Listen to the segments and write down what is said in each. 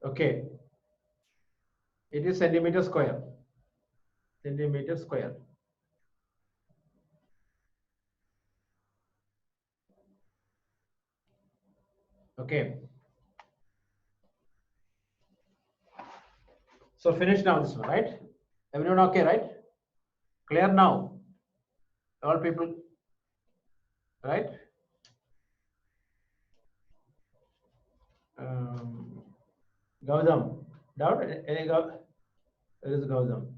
Okay, it is centimeter square. Centimeter square. Okay. So finish now this one, right? Everyone okay, right? Clear now? All people, right? Um, Gautam, doubt? Any Gautam? There is Gautam.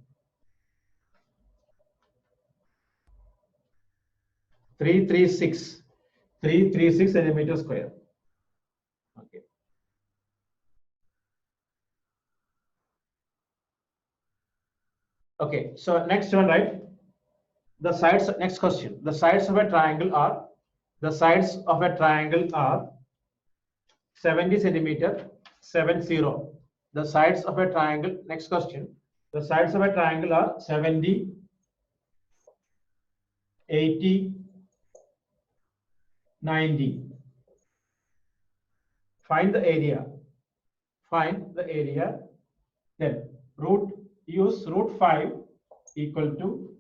336. 336 centimeter square. Okay. Okay. So next one, right? The sides. Next question. The sides of a triangle are. The sides of a triangle are 70 centimeter. 70. The sides of a triangle. Next question. The sides of a triangle are 70, 80, 90. Find the area. Find the area. Then use root 5 equal to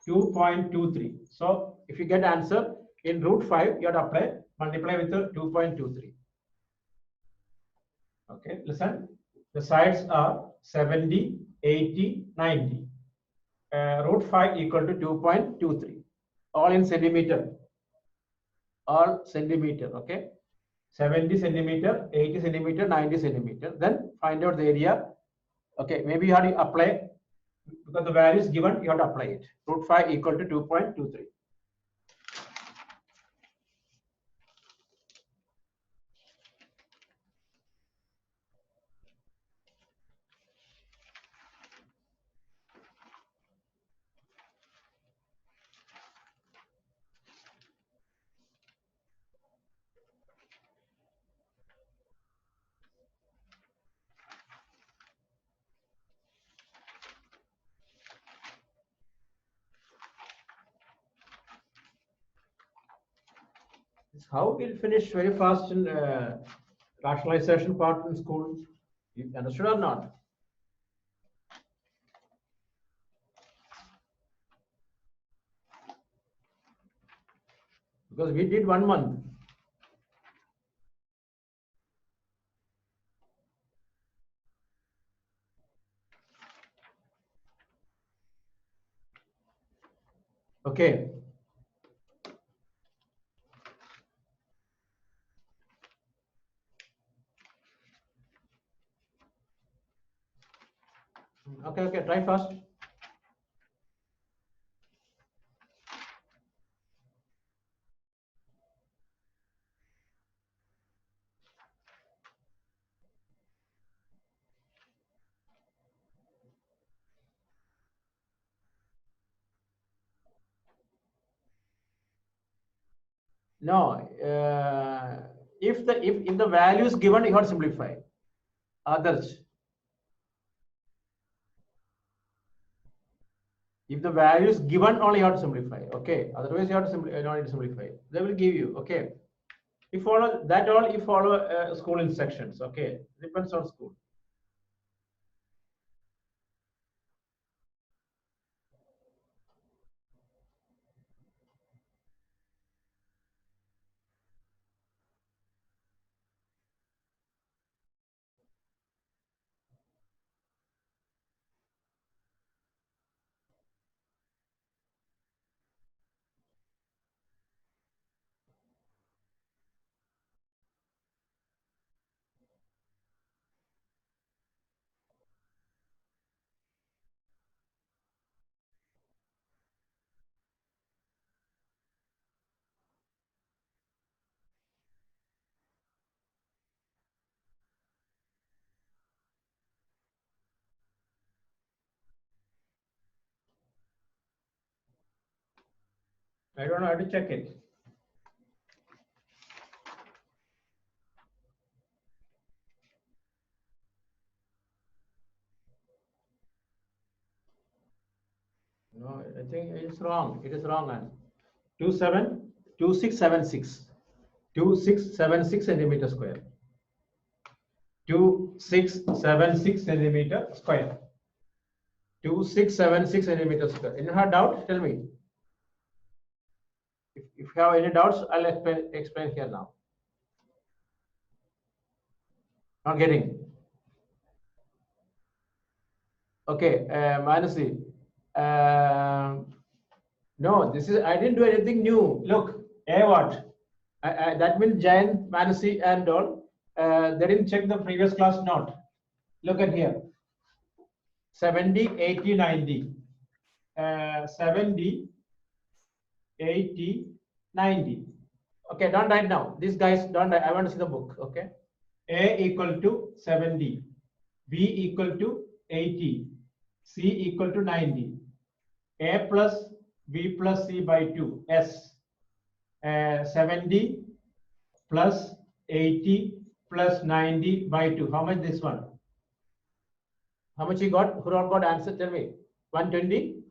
2.23. So if you get answer in root 5, you have to apply, multiply with the 2.23. Okay, listen. The sides are 70, 80, 90. Root 5 equal to 2.23. All in centimeter. All centimeter. Okay. 70 centimeter, 80 centimeter, 90 centimeter. Then find out the area. Okay, maybe you have to apply because the value is given, you have to apply it. Root 5 equal to 2.23. How we'll finish very fast in rationalization part in school. You understood or not? Because we did 1 month. Okay. Okay, try fast. No, if the value is given, you have to simplify. Others, if the value is given, only you have to simplify. Okay, otherwise you have to simplify. They will give you. Okay, you follow that all. You follow school instructions. Okay, depends on school. I don't know how to check it. No, I think it's wrong. It is wrong answer. 2676. 2676 centimeter square. 2676 centimeter square. 2676 centimeters square. Any doubt? Tell me. If you have any doubts, I'll explain here now. Not getting. Okay, Manasi. No, this is, I didn't do anything new. Look, what? That means Jayan, Manasi, and all. They didn't check the previous class note. Look at here. 70, 80, 90. 70, 80, 90. Okay, don't write now. These guys don't write. I want to see the book. Okay. A equal to 70. B equal to 80. C equal to 90. A plus B plus C by 2. S. 70 plus 80 plus 90 by 2. How much this one? How much you got? Who all got answer? Tell me. 120?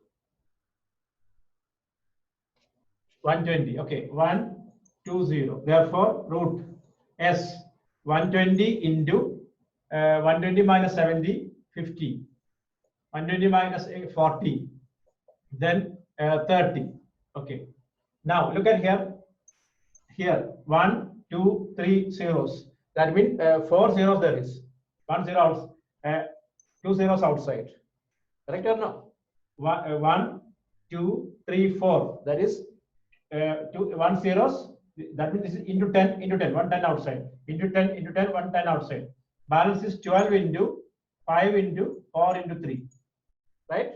120. Okay. 120. Therefore, root S 120 into 120 minus 70, 50. 120 minus 40. Then 30. Okay. Now look at here. Here 1, 2, 3 zeros. That means 4 zeros there is. 1 0 out, 2 zeros outside. Correct or no? 1, 2, 3, 4. That is 1 zeros. That means this is into 10 into 10. 1 10 outside. Into 10 into 10. 1 10 outside. Balance is 12 into 5 into 4 into 3. Right?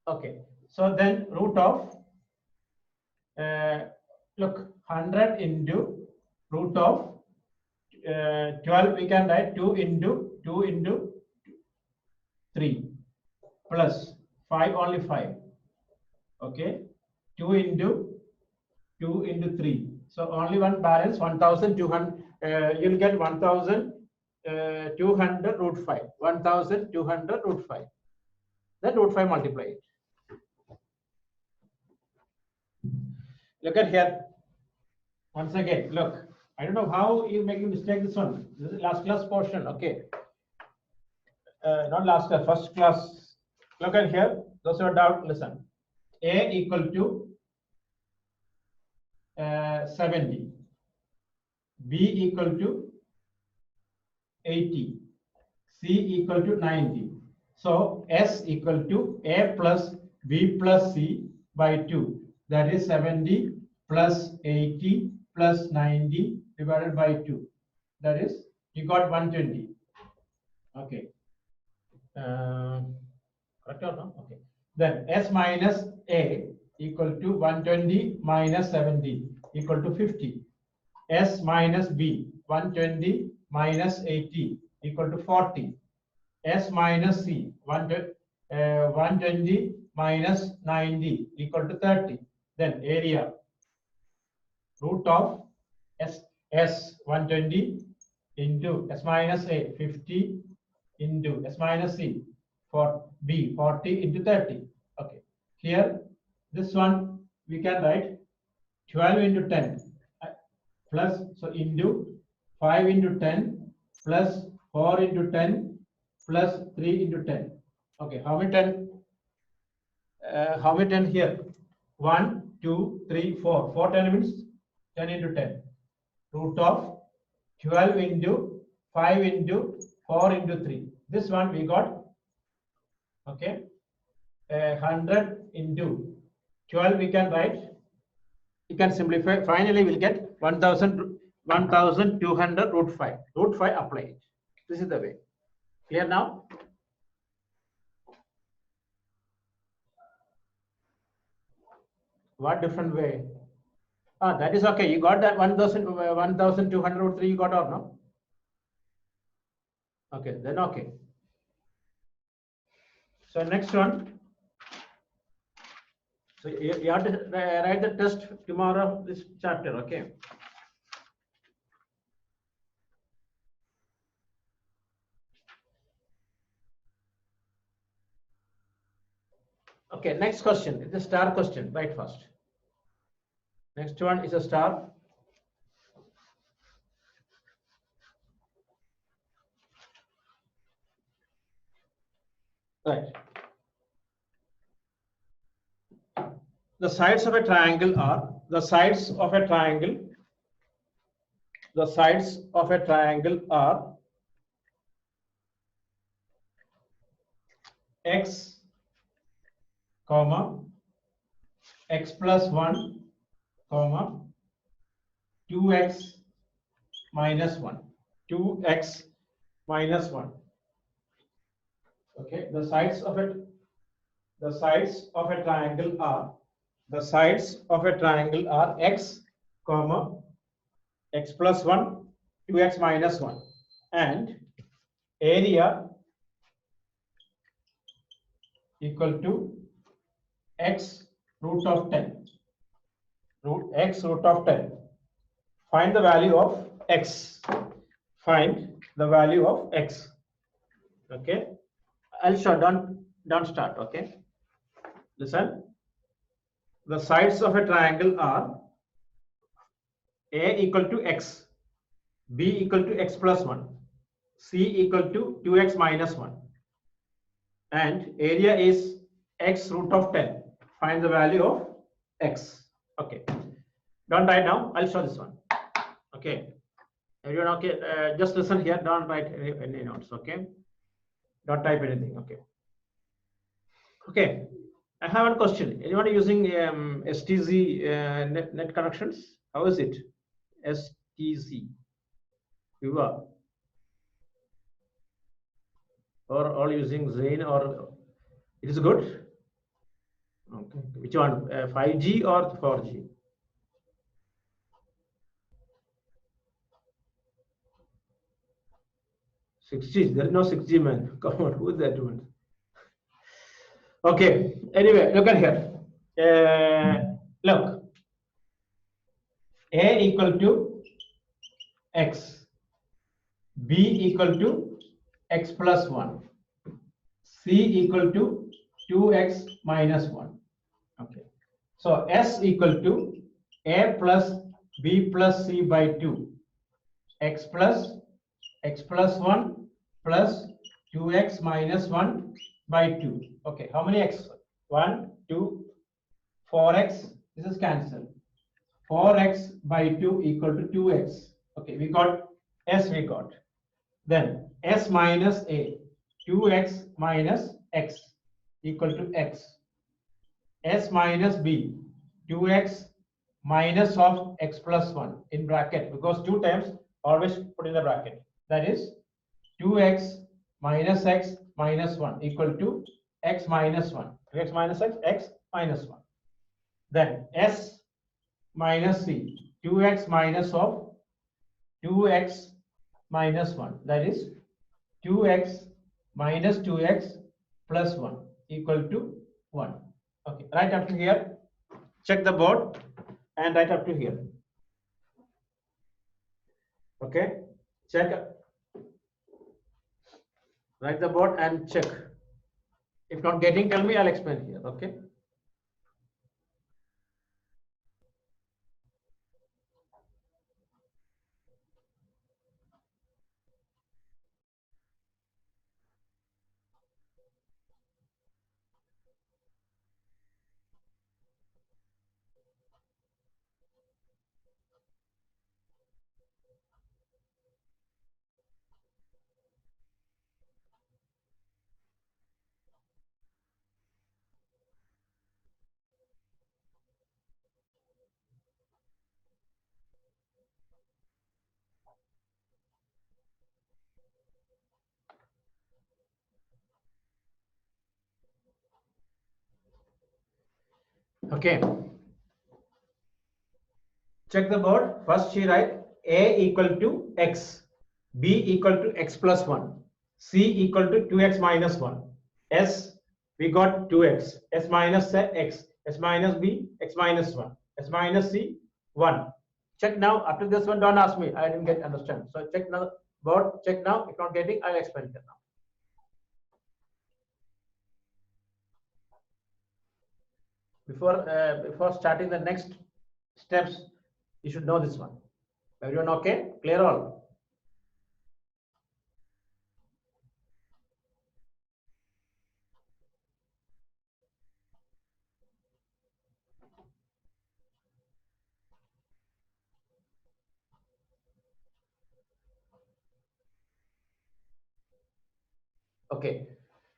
Okay. So then root of look 100 into root of 12, we can write 2 into 3 plus 5, only 5. Okay. 2 into 3. So only one balance 1200. You'll get 1200 root 5. 1200 root 5. Then root 5 multiply it. Look at here. Once again, look. I don't know how you make a mistake this one. This is last class portion. Okay. Not last class, first class. Look at here. Those who are doubt, listen. A equal to 70. B equal to 80. C equal to 90. So S equal to A plus B plus C by 2. That is 70 plus 80 plus 90 divided by 2. That is, you got 120. Okay. Correct or no? Okay. Then S minus A equal to 120 minus 70 equal to 50. S minus B 120 minus 80 equal to 40. S minus C 120 minus 90 equal to 30. Then area root of S 120 into S minus A 50 into S minus C for B 40 into 30. Okay. Here this one we can write 12 into 10 plus, so into 5 into 10 plus 4 into 10 plus 3 into 10. Okay, how many 10? How many 10 here? 1, 2, 3, 4. 4 10 means 10 into 10. Root of 12 into 5 into 4 into 3. This one we got. Okay. 100 into 12 we can write. You can simplify. Finally, we'll get 1200 root 5. Root 5 applied. This is the way. Clear now? What different way? That is okay. You got that 1200 root 3 you got or no? Okay, then okay. So next one. So you have to write the test tomorrow, this chapter, okay? Okay, next question. It's a star question. Write first. Next one is a star. Right. The sides of a triangle are the sides of a triangle. The sides of a triangle are x, comma x plus 1, comma 2x minus 1. 2x minus 1. Okay, the sides of a triangle are x, comma x plus 1, 2x minus 1, and area equal to x root of 10. Root of 10. Find the value of x. Find the value of x. Okay. I'll show. Don't start. Okay. Listen. The sides of a triangle are a equal to x, b equal to x plus 1, c equal to 2x minus 1, and area is x root of 10. Find the value of x. Okay. Don't write now. I'll show this one. Okay. Everyone okay? Just listen here. Don't write any notes. Okay. Don't type anything. Okay. Okay. I have one question. Anyone using STZ net connections? How is it? STZ. Viva. Or all using Zain, or it is good? Okay. Which one? 5G or 4G? 6G. There is no 6G, man. Come on. Who is that one? Okay. Anyway, look at here. Look. A equal to x. B equal to x plus 1. C equal to 2x minus 1. Okay. So S equal to A plus B plus C by 2. X plus 1 plus 2x minus 1 by 2. Okay. How many x? 1, 2, 4x. This is cancelled. 4x by 2 equal to 2x. Okay. We got S. We got. Then S minus A. 2x minus x equal to x. S minus B, 2x minus of x plus 1 in bracket, because 2 times always put in the bracket. That is 2x minus x minus 1 equal to x minus 1. 2x minus x minus 1. Then S minus C, 2x minus of 2x minus 1. That is 2x minus 2x plus 1 equal to 1. Okay, right up to here. Check the board and right up to here. Okay, check. Write the board and check. If not getting, tell me, I'll explain here. Okay. Okay. Check the board. First she write A equal to x, B equal to x plus 1, C equal to 2x minus 1. S, we got 2x, S minus x, S minus B, x minus 1, S minus C, 1. Check now. After this one, don't ask me. I didn't get understand. So check now board. Check now. If not getting, I'll explain it now. Before starting the next steps, you should know this one. Everyone okay? Clear all? Okay.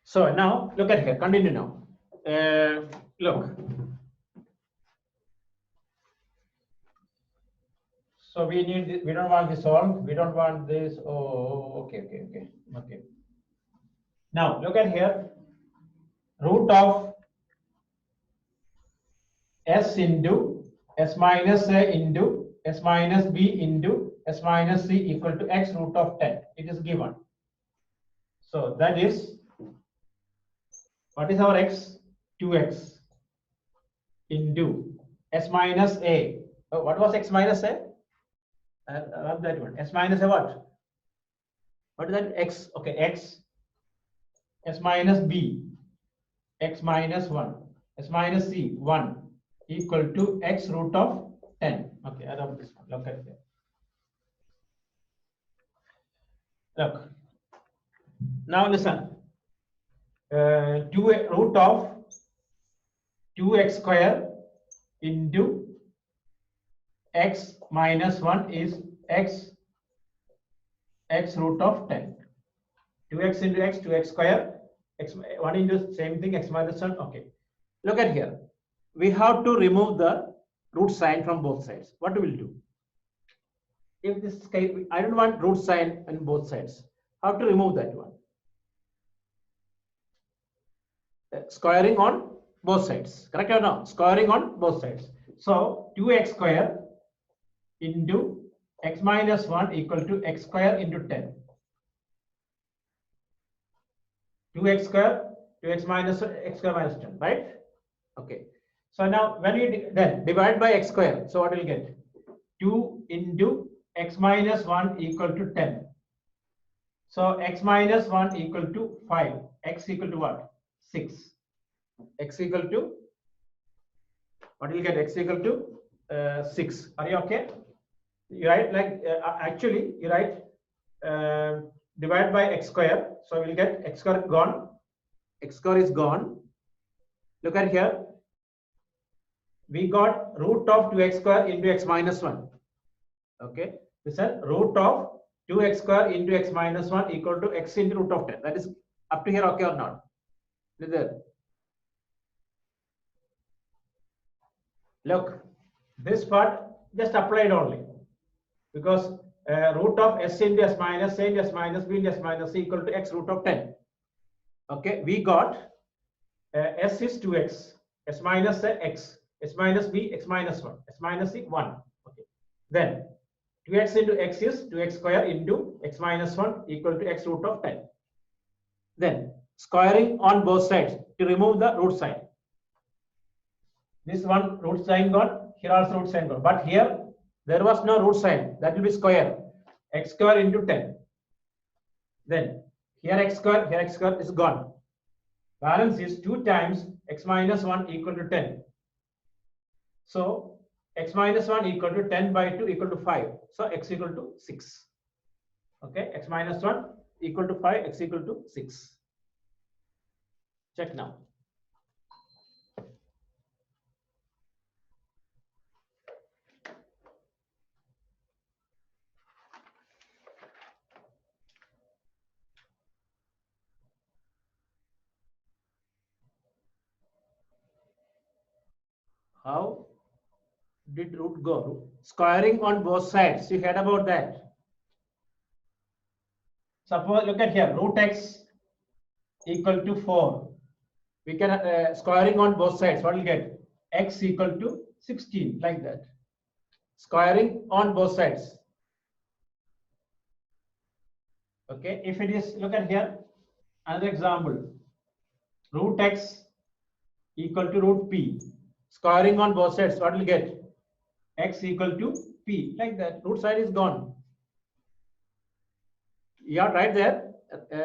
So now look at here. Continue now. Look. So we need. We don't want this all. We don't want this. Oh, okay. Now look at here. Root of s into s minus a into s minus b into s minus c equal to x root of 10. It is given. So that is, what is our x? 2x into s minus a. What was x minus a? That one. S minus a what? What is that? X. Okay, x. S minus b. X minus 1. S minus c. 1 equal to x root of 10. Okay, adopt this one. Look at it. Look. Now listen. 2 root of 2x square into x minus 1 is x root of 10. 2x into x, 2x square, x 1 into same thing, x minus 1. Okay. Look at here. We have to remove the root sign from both sides. What we will do? If this case, I don't want root sign on both sides. How to remove that one? Squaring on both sides. Correct or no? Squaring on both sides. So 2x square into x minus 1 equal to x square into 10. 2x square, 2x minus x square minus 10, right? Okay. So now when you then divide by x square, so what will you get? 2 into x minus 1 equal to 10. So x minus 1 equal to 5. X equal to what? 6. X equal to, what will you get? X equal to 6. Are you okay? You write like, actually you write divide by x square. So we'll get x square gone. X square is gone. Look at here. We got root of 2x square into x minus 1. Okay. This is root of 2x square into x minus 1 equal to x into root of 10. That is up to here, okay or not? Is there? Look, this part just applied only, because root of s into s minus a into s minus b into s minus c equal to x root of 10. Okay, we got s is 2x, s minus a x, s minus b x minus 1, s minus c 1. Okay, then 2x into x is 2x square into x minus 1 equal to x root of 10. Then squaring on both sides to remove the root sign. This one root sign gone, here also root sign gone. But here there was no root sign, that will be square. X square into 10. Then here x square is gone. Balance is 2 times x minus 1 equal to 10. So x minus 1 equal to 10 by 2 equal to 5. So x equal to 6. Okay, x minus 1 equal to 5, x equal to 6. Check now. How did root go? Squaring on both sides. You heard about that. Suppose, look at here, root x equal to 4. We can squaring on both sides. What will you get? X equal to 16, like that. Squaring on both sides. Okay, if it is, look at here, another example. Root x equal to root p. Squaring on both sides, what will you get? X equal to p, like that. Root side is gone. Yeah, right there.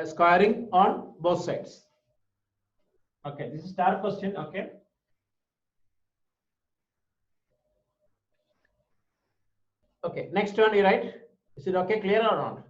Squaring on both sides. Okay, this is star question. Okay. Okay, next one you write. Is it okay, clear or not?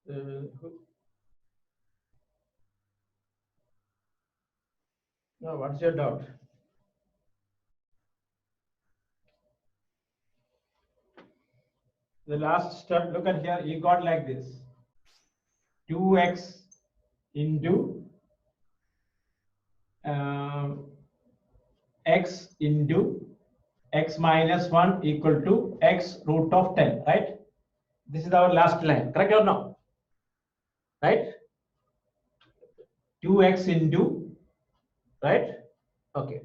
No, what's your doubt? The last step, look at here, you got like this. 2x into x into x minus 1 equal to x root of 10, right? This is our last line, correct or no? Right? 2x into, right? Okay.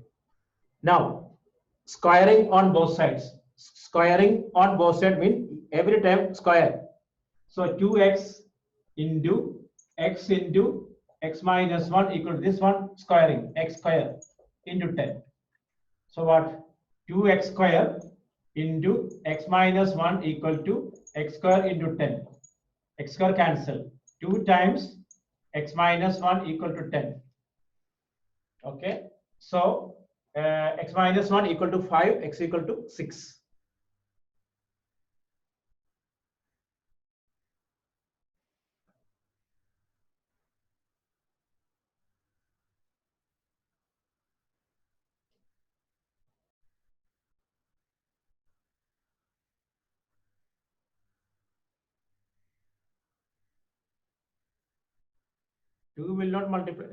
Now, squaring on both sides. Squaring on both sides means every time square. So 2x into x minus 1 equal to this one squaring, x square into 10. So what? 2x square into x minus 1 equal to x square into 10. X square cancel. 2 times x minus 1 equal to 10. Okay. So x minus 1 equal to 5, x equal to 6. 2 will not multiply.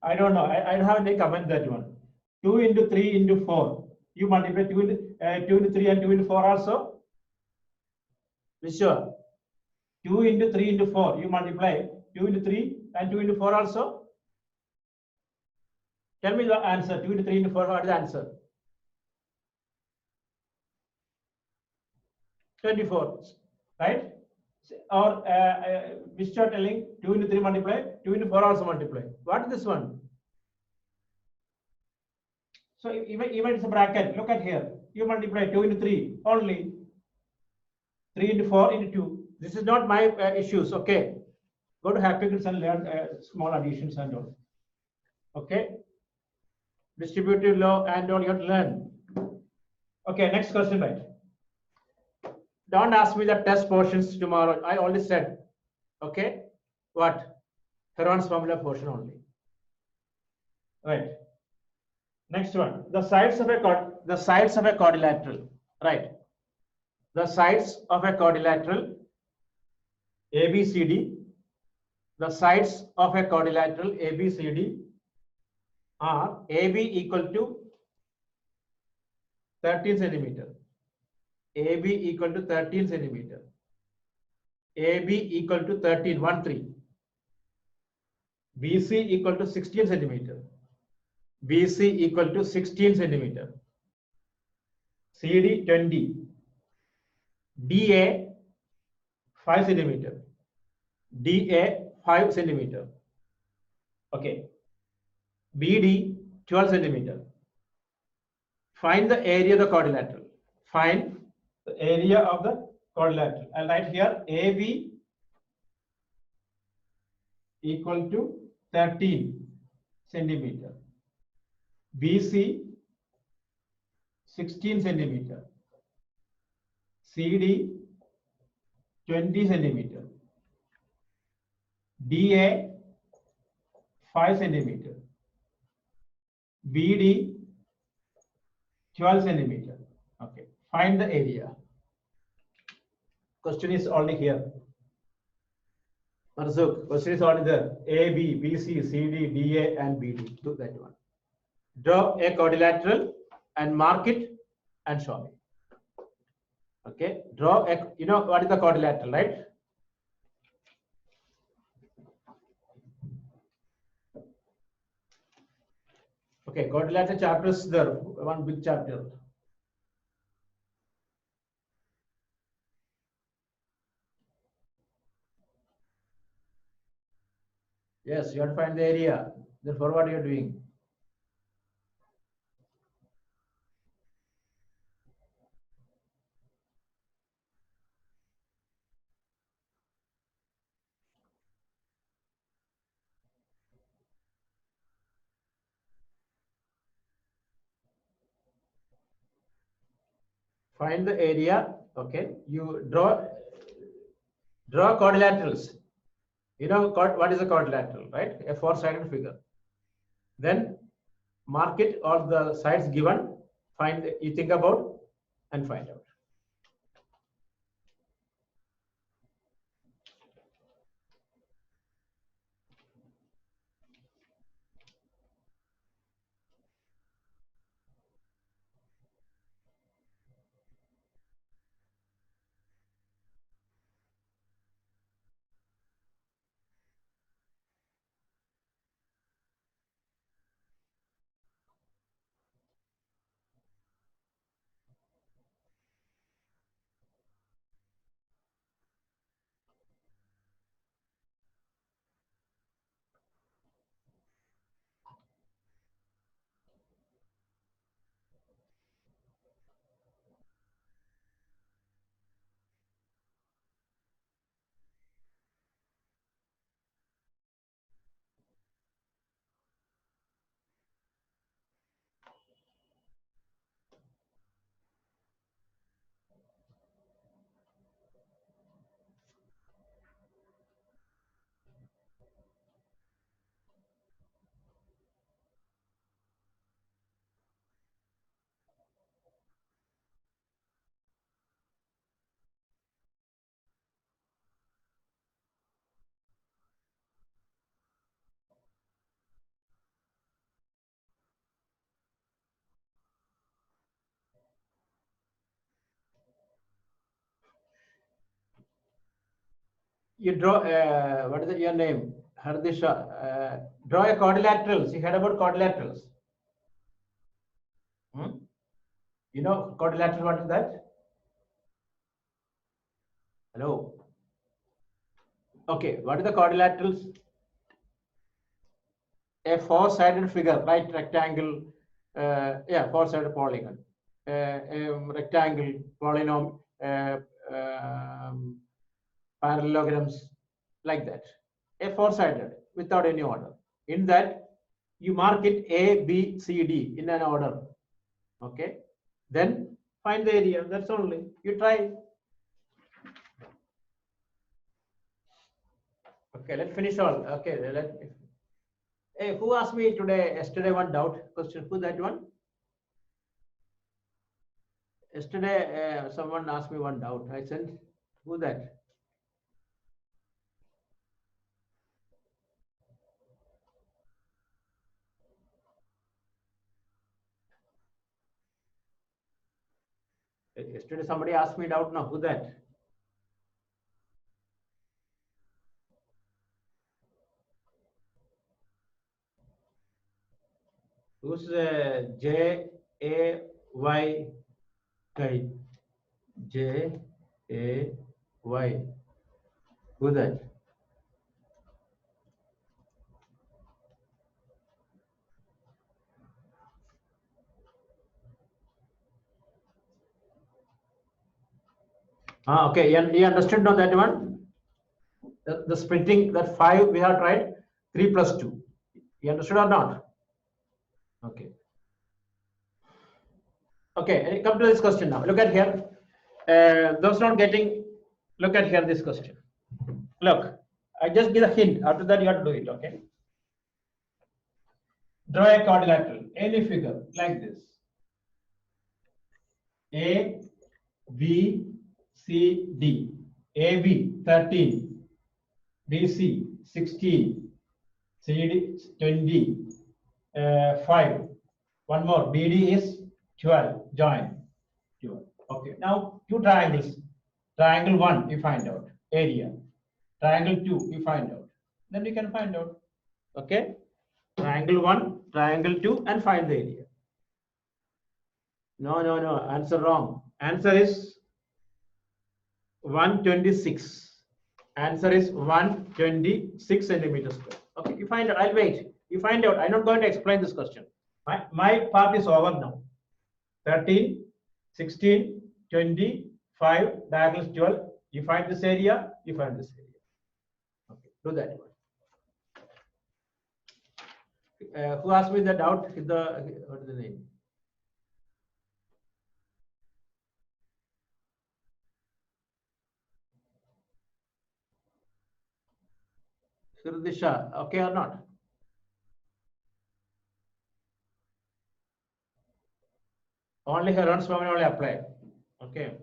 I don't know. I don't have any comment that one. 2 into 3 into 4. You multiply 2 into 3 and 2 into 4 also. Be sure. 2 into 3 into 4. You multiply 2 into 3 and 2 into 4 also. Tell me the answer. 2 into 3 into 4. What is the answer? 24. Right? Or which are telling 2 into 3 multiply, 2 into 4 also multiply. What is this one? So even it's a bracket. Look at here. You multiply 2 into 3 only. 3 into 4 into 2. This is not my issues. Okay. Go to Happy Kids and learn small additions and all. Okay. Distributive law and all you have to learn. Okay. Next question, right? Don't ask me the test portions tomorrow. I already said. Okay. What? Heron's formula portion only. Right. Next one. The sides of a quadrilateral. Right. The sides of a quadrilateral ABCD. The sides of a quadrilateral ABCD are AB equal to 13 centimeter. AB equal to 13 centimeter. AB equal to 13, 1, 3. BC equal to 16 centimeter. BC equal to 16 centimeter. CD 20. DA 5 centimeter. DA 5 centimeter. Okay. BD 12 centimeter. Find the area of the quadrilateral. Find the area of the quadrilateral. I'll write here AB equal to 13 centimeter. BC 16 centimeter. CD 20 centimeter. DA 5 centimeter. BD 12 centimeter. Okay. Find the area. Question is already here. Marzuk, question is already there. A, B, B, C, C, D, D, A, and B, D. Do that one. Draw a quadrilateral and mark it and show me. Okay. Draw a, you know what is the quadrilateral, right? Okay. Quadrilateral chapter is there. One big chapter. Yes, you have to find the area. Therefore, what you are doing? Find the area. Okay. You draw Draw quadrilaterals. You know what is a quadrilateral, right? A four-sided figure. Then mark it all the sides given. Find you think about and find out. You draw, what is your name? Hardisha. Draw a quadrilaterals. You heard about quadrilaterals? Hmm? You know quadrilateral, what is that? Hello. Okay, what is the quadrilaterals? A four-sided figure, right? Rectangle, yeah, four-sided polygon. A rectangle, polynomial, parallelograms, like that. A four-sided without any order. In that, you mark it A, B, C, D in an order. Okay. Then find the area. That's only. You try. Okay, let's finish all. Okay, hey, who asked me today, yesterday, one doubt question? Who that one? Yesterday, someone asked me one doubt. I sent, who that? Yesterday, somebody asked me doubt. Now, who that? Who's J A Y guy? J A Y. Who that? Ah, okay. You understood now that one? The splitting, that 5 we have tried, 3 plus 2. You understood or not? Okay. Okay, come to this question now. Look at here. Those not getting, look at here this question. Look, I just give a hint. After that, you have to do it. Okay. Draw a quadrilateral, any figure like this. A, B, C, D. AB 13, BC 16, CD 20, 5. One more. BD is 12. Join. 12. Okay. Now two triangles. Triangle 1, you find out area. Triangle 2, you find out. Then you can find out. Okay. Triangle 1, triangle 2, and find the area. No, no, no. Answer wrong. Answer is 126. Answer is 126 centimeters square. Okay, you find out. I'll wait. You find out. I'm not going to explain this question. My part is over now. 13, 16, 20, 5, diagonal 12. You find this area, you find this area. Okay, do that one. Who asked me the doubt? What is the name? Sirdisha, okay or not? Only Heron's formula only apply. Okay.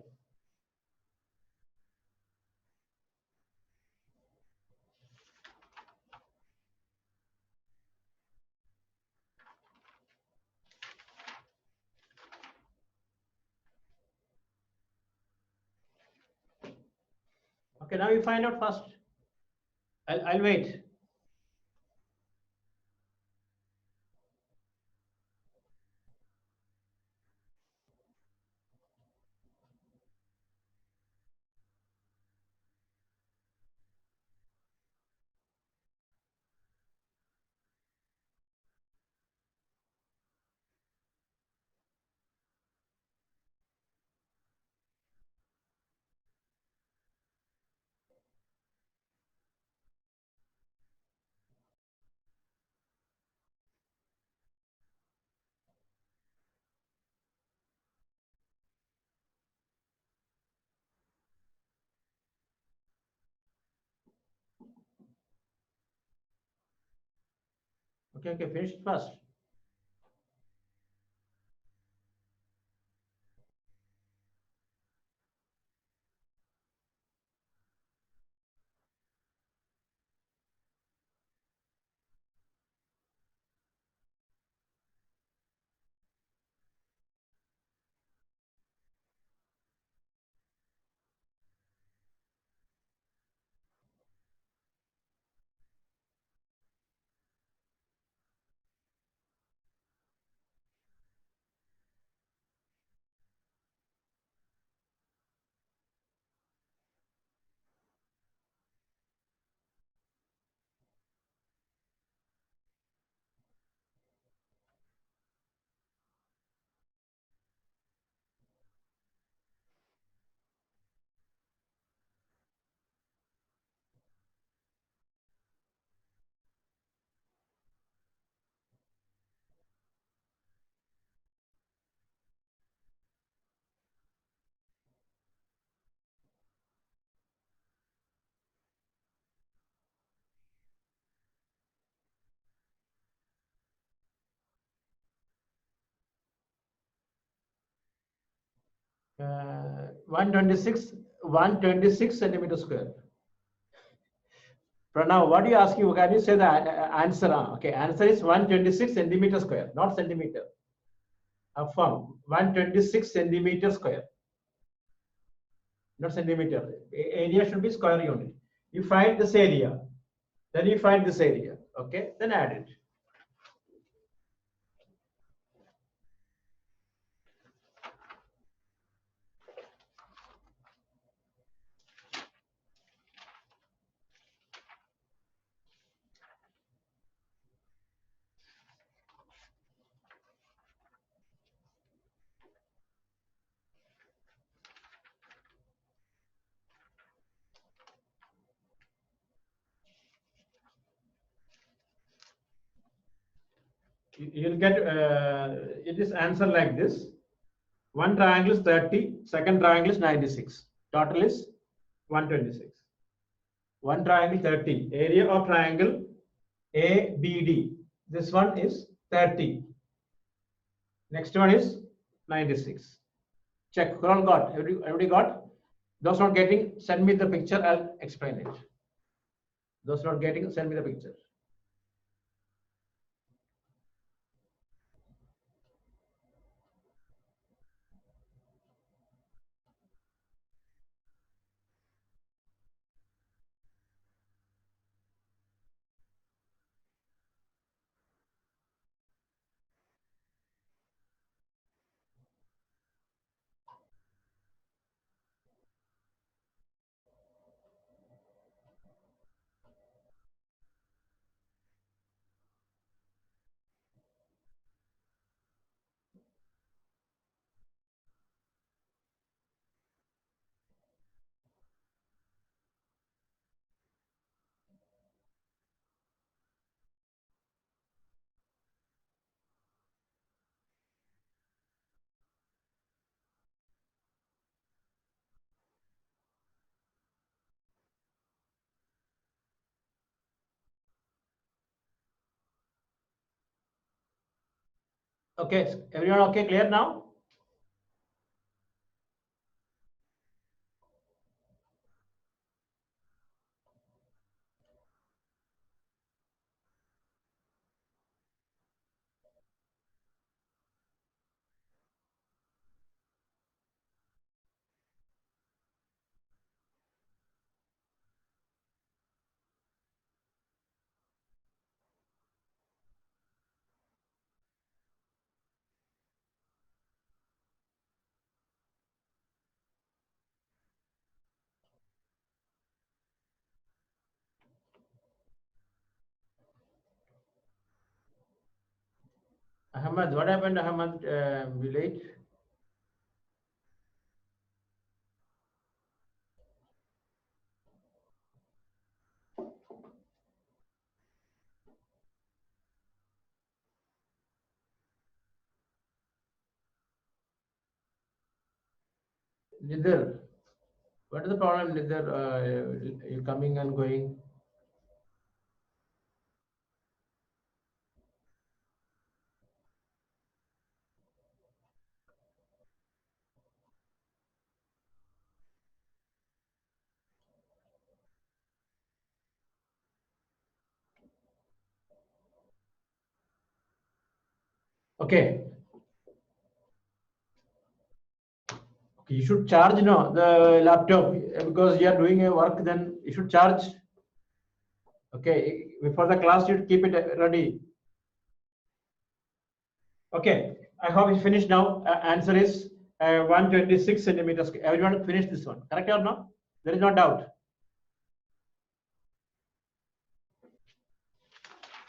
Okay, now you find out first. I'll wait. Okay, finish it first. Uh, 126 centimeter square. Pranav, what are you asking? Can you say the answer? Okay, answer is 126 centimeter square, not centimeter. Affirm 126 centimeter square, not centimeter. Area should be square unit. You find this area, then you find this area. Okay, then add it. You'll get it is answer like this. One triangle is 30, second triangle is 96. Total is 126. One triangle 30. Area of triangle ABD. This one is 30. Next one is 96. Check. Who all got? Everybody got? Those not getting, send me the picture. I'll explain it. Those not getting, send me the picture. Okay, everyone okay, clear now? Ahmad, what happened, Ahmad? We late? Nidhar, what is the problem, Nidhar? You coming and going? Okay. Okay, you should charge no the laptop because you are doing a work. Then you should charge. Okay, before the class, you should keep it ready. Okay, I hope you finished now. Answer is 126 centimeters. Everyone finished this one, correct or not? There is no doubt.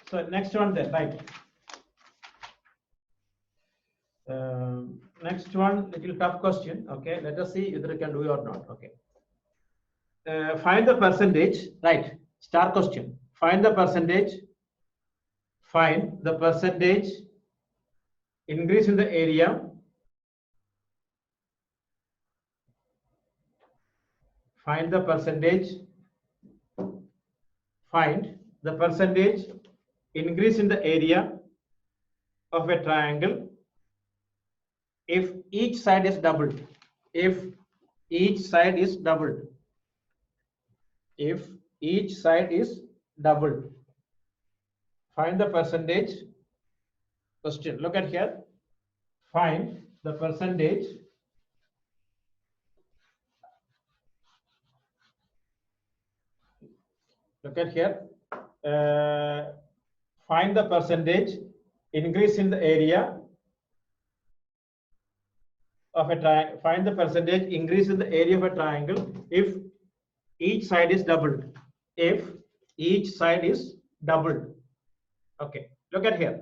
So next one then, right? Next one, little tough question. Okay, let us see whether you can do it or not. Okay. Find the percentage, right? Star question. Find the percentage. Find the percentage increase in the area. Find the percentage. Find the percentage increase in the area of a triangle if each side is doubled. If each side is doubled. If each side is doubled. Find the percentage. Question. Look at here. Find the percentage look at here. Find the percentage increase in the area of a triangle. Find the percentage increase in the area of a triangle if each side is doubled. If each side is doubled. Okay. Look at here.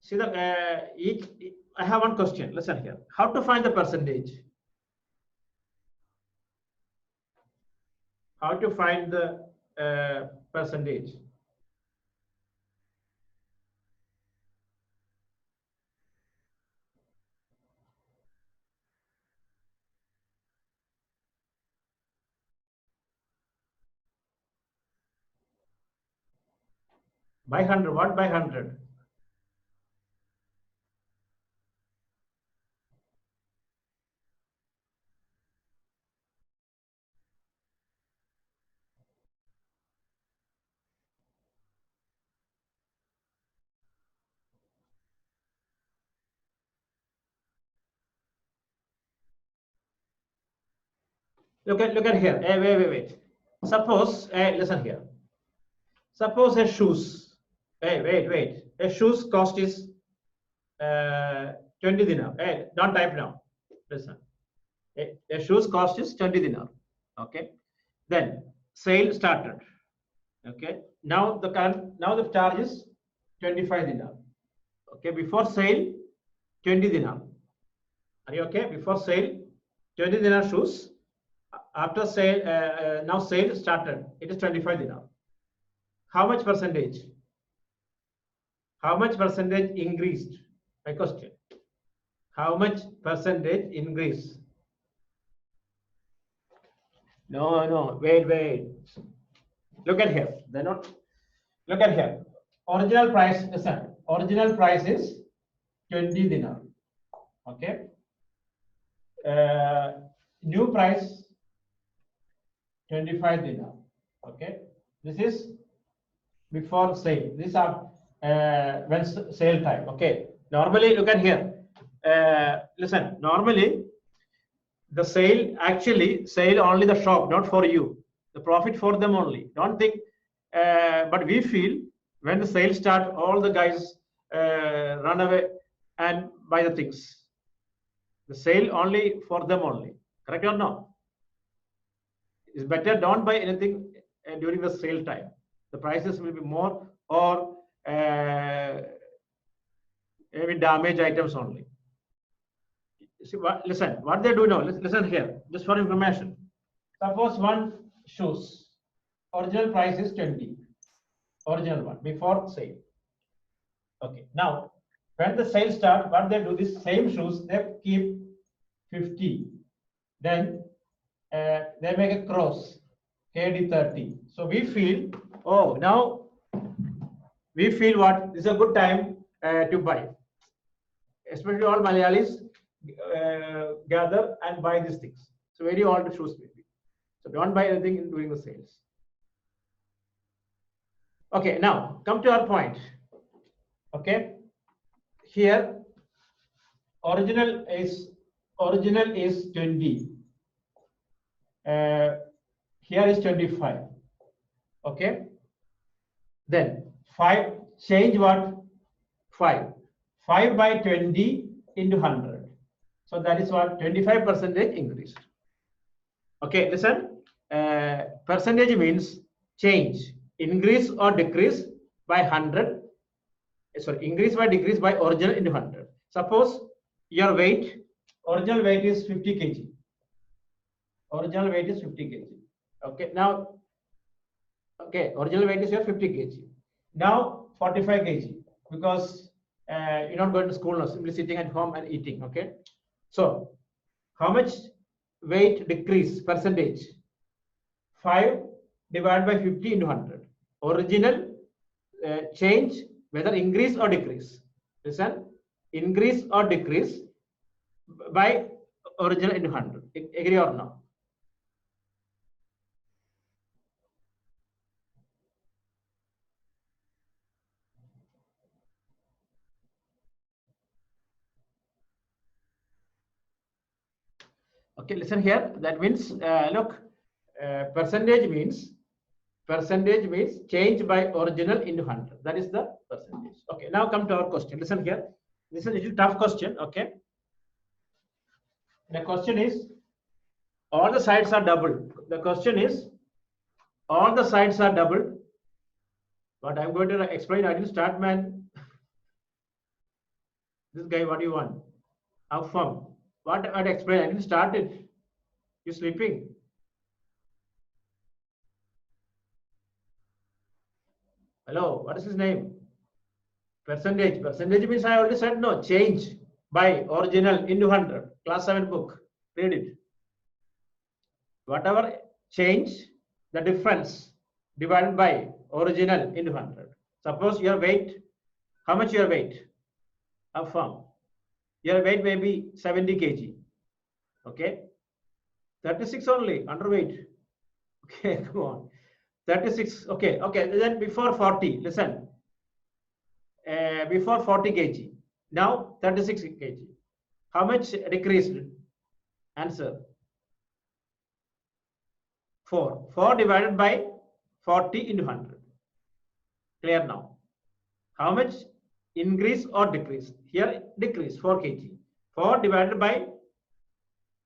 See the I have one question. Listen here. How to find the percentage? How to find the percentage? By 100. What by 100? Look at here. Hey, wait. Suppose, listen here. Suppose a shoes. Hey, wait. A shoes cost is 20 dinar. Hey, don't type now. Listen. A shoes cost is 20 dinar. Okay. Then sale started. Okay. Now the charge is 25 dinar. Okay. Before sale, 20 dinar. Are you okay? Before sale, 20 dinar shoes. After sale, now sale started. It is 25 dinar. How much percentage? How much percentage increased? My question. How much percentage increase? No. Wait. Look at here. They're not. Look at here. Original price. Listen. original price is 20 dinar. Okay. New price 25 dinar. Okay. This is before sale. These are when sale time. Okay. Normally, look at here. Listen. Normally, the sale actually sale only the shop, not for you. The profit for them only. Don't think. But we feel when the sale start, all the guys run away and buy the things. The sale only for them only. Correct or no? It's better don't buy anything during the sale time. The prices will be more or maybe damaged items only. See, listen, what they do now, listen here, just for information. Suppose one shoes, original price is 20, original one, before sale. Okay, now, when the sale start, what they do, this same shoes, they keep 50. Then they make a cross, KD 30. So we feel, oh, now we feel what, this is a good time to buy. Especially all Malayalis gather and buy these things. So very old shoes maybe. So don't buy anything during the sales. Okay, now come to our point. Okay, here original is 20. Here is 25. Okay, then 5 change what 5 by 20 into 100. So that is what 25% increased. Okay, listen. Percentage means change, increase or decrease by 100. Sorry, increase by decrease by original into 100. Suppose your weight, original weight is 50 kg. Original weight is 50 kg. Okay, now, okay, original weight is your 50 kg. Now 45 kg because you're not going to school now, simply sitting at home and eating. Okay, so how much weight decrease percentage? 5 divided by 50 into 100. Original change, whether increase or decrease. Listen, increase or decrease by original into 100. Agree or no? Okay, listen here. That means, look, percentage means change by original into 100. That is the percentage. Okay, now come to our question. Listen here. This is a little tough question. Okay. The question is, all the sides are doubled. The question is, all the sides are doubled. But I'm going to explain. I didn't start, man. This guy, what do you want? How firm? What I'd explain? I didn't start it. You sleeping? Hello, what is his name? Percentage. Percentage means I already said no. Change by original into 100. Class 7 book. Read it. Whatever change, the difference divided by original into 100. Suppose your weight, how much your weight? How firm? Your weight may be 70 kg. Okay. 36 only, underweight. Okay, come on. 36. Okay, okay. Then before 40, listen. Before 40 kg. Now 36 kg. How much decreased? Answer. 4. 4 divided by 40 into 100. Clear now? How much increase or decrease? Here decrease 4 kg. 4 divided by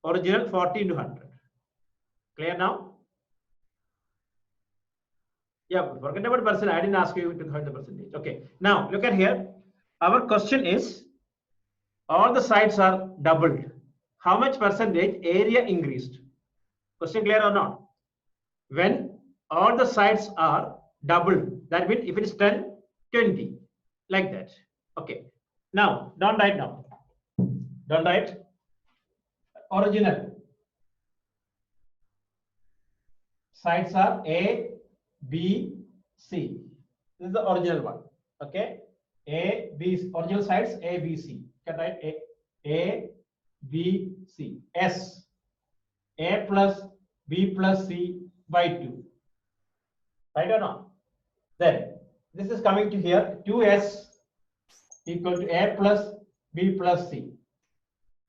original 40 into 100. Clear now? Yeah, forget about percent. I didn't ask you to find the percentage. Okay. Now look at here. Our question is, all the sides are doubled. How much percentage area increased? Question clear or not? When all the sides are doubled, that means if it is 10, 20, like that. Okay. Now, don't write now. Don't write. Original. Sides are A, B, C. This is the original one. Okay. A, B, original sides A, B, C. Can write A, B, C. S, A plus B plus C by 2. Right or not? Then this is coming to here 2S equal to A plus B plus C.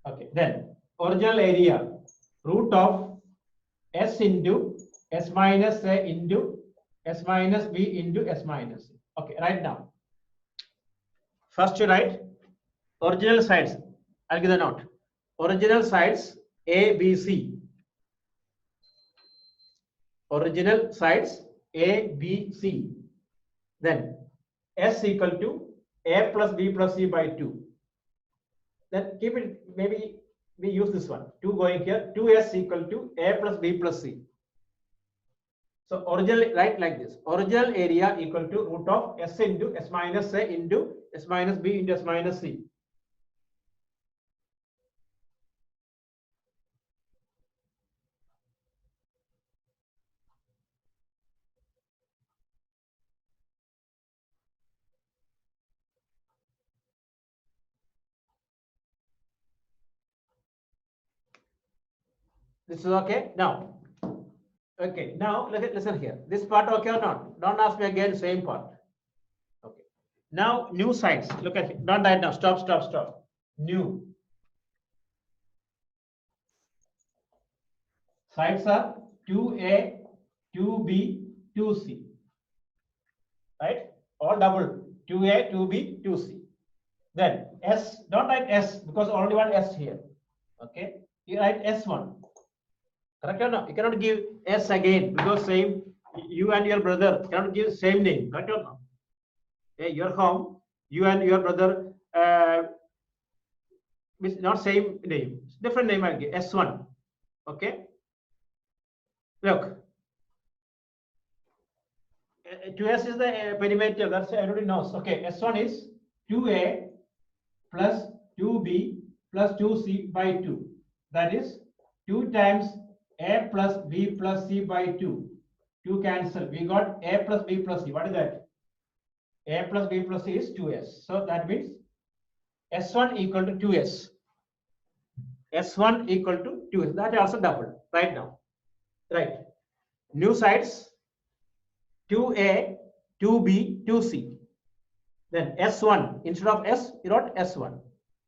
Okay, then original area root of S into S minus A into S minus B into S minus C. Okay, right now. First you write original sides. I'll give the note. Original sides A, B, C. Original sides A, B, C. Then S equal to A plus B plus C by 2. Then keep it, maybe we use this one. 2 going here. 2S equal to A plus B plus C. So original, write like this. Original area equal to root of S into S minus A into S minus B into S minus C. This is okay now. Okay, now listen here. This part okay or not? Don't ask me again. Same part. Okay. Now new sides. Look at it. Don't write now. Stop. Stop. Stop. New sides are 2A, 2B, 2C. Right? All double. 2A, 2B, 2C. Then S. Don't write S because only one S here. Okay. You write S1. Correct or not? You cannot give S again because same, you and your brother cannot give same name. Correct or not? Okay, your home, you and your brother, not same name, different name I'll give, S1. Okay. Look, 2S is the perimeter, that's everybody knows. Okay, S1 is 2A plus 2B plus 2C by 2. That is 2 times A plus B plus C by 2. 2 cancel. We got A plus B plus C. What is that? A plus B plus C is 2S. So that means S1 equal to 2S. S1 equal to 2S. That is also double right now. Right. New sides 2A, 2B, 2C. Then S1 instead of S, you wrote S1.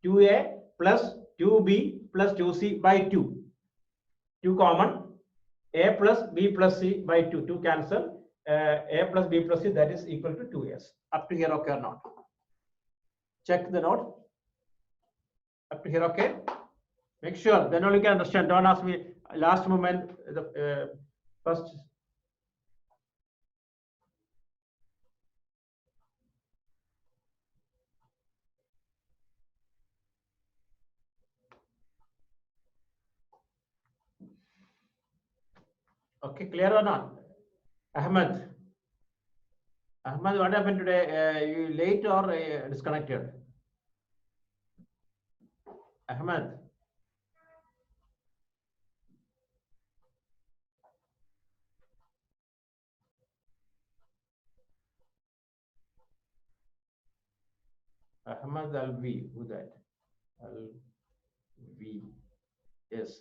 2A plus 2B plus 2C by 2. 2 common. A plus B plus C by 2. 2 cancel. A plus B plus C, that is equal to 2S. Up to here okay or not? Check the note. Up to here okay? Make sure, then only you can understand. Don't ask me last moment, the first. Okay, clear or not? Ahmed. Ahmed, what happened today? You late or disconnected? Ahmed. Ahmed Alvi, who that? Alvi. Yes.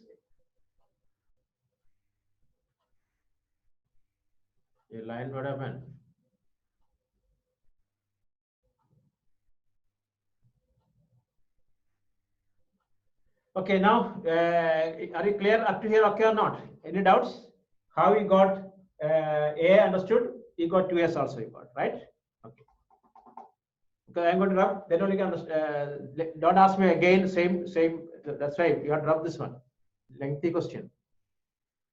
Your line, what happened? Okay, now are you clear up to here? Okay or not? Any doubts? How we got A understood? You got 2S also, you got right? Okay. Because I'm going to rub. Then only can don't ask me again. Same. That's right. You have to rub this one. Lengthy question.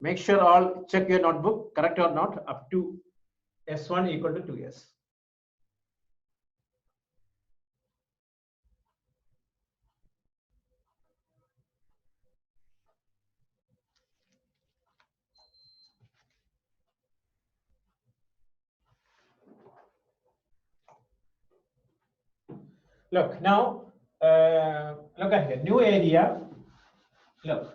Make sure all check your notebook. Correct or not? Up to S1 equal to 2S. Look now. Look at here. New area. Look.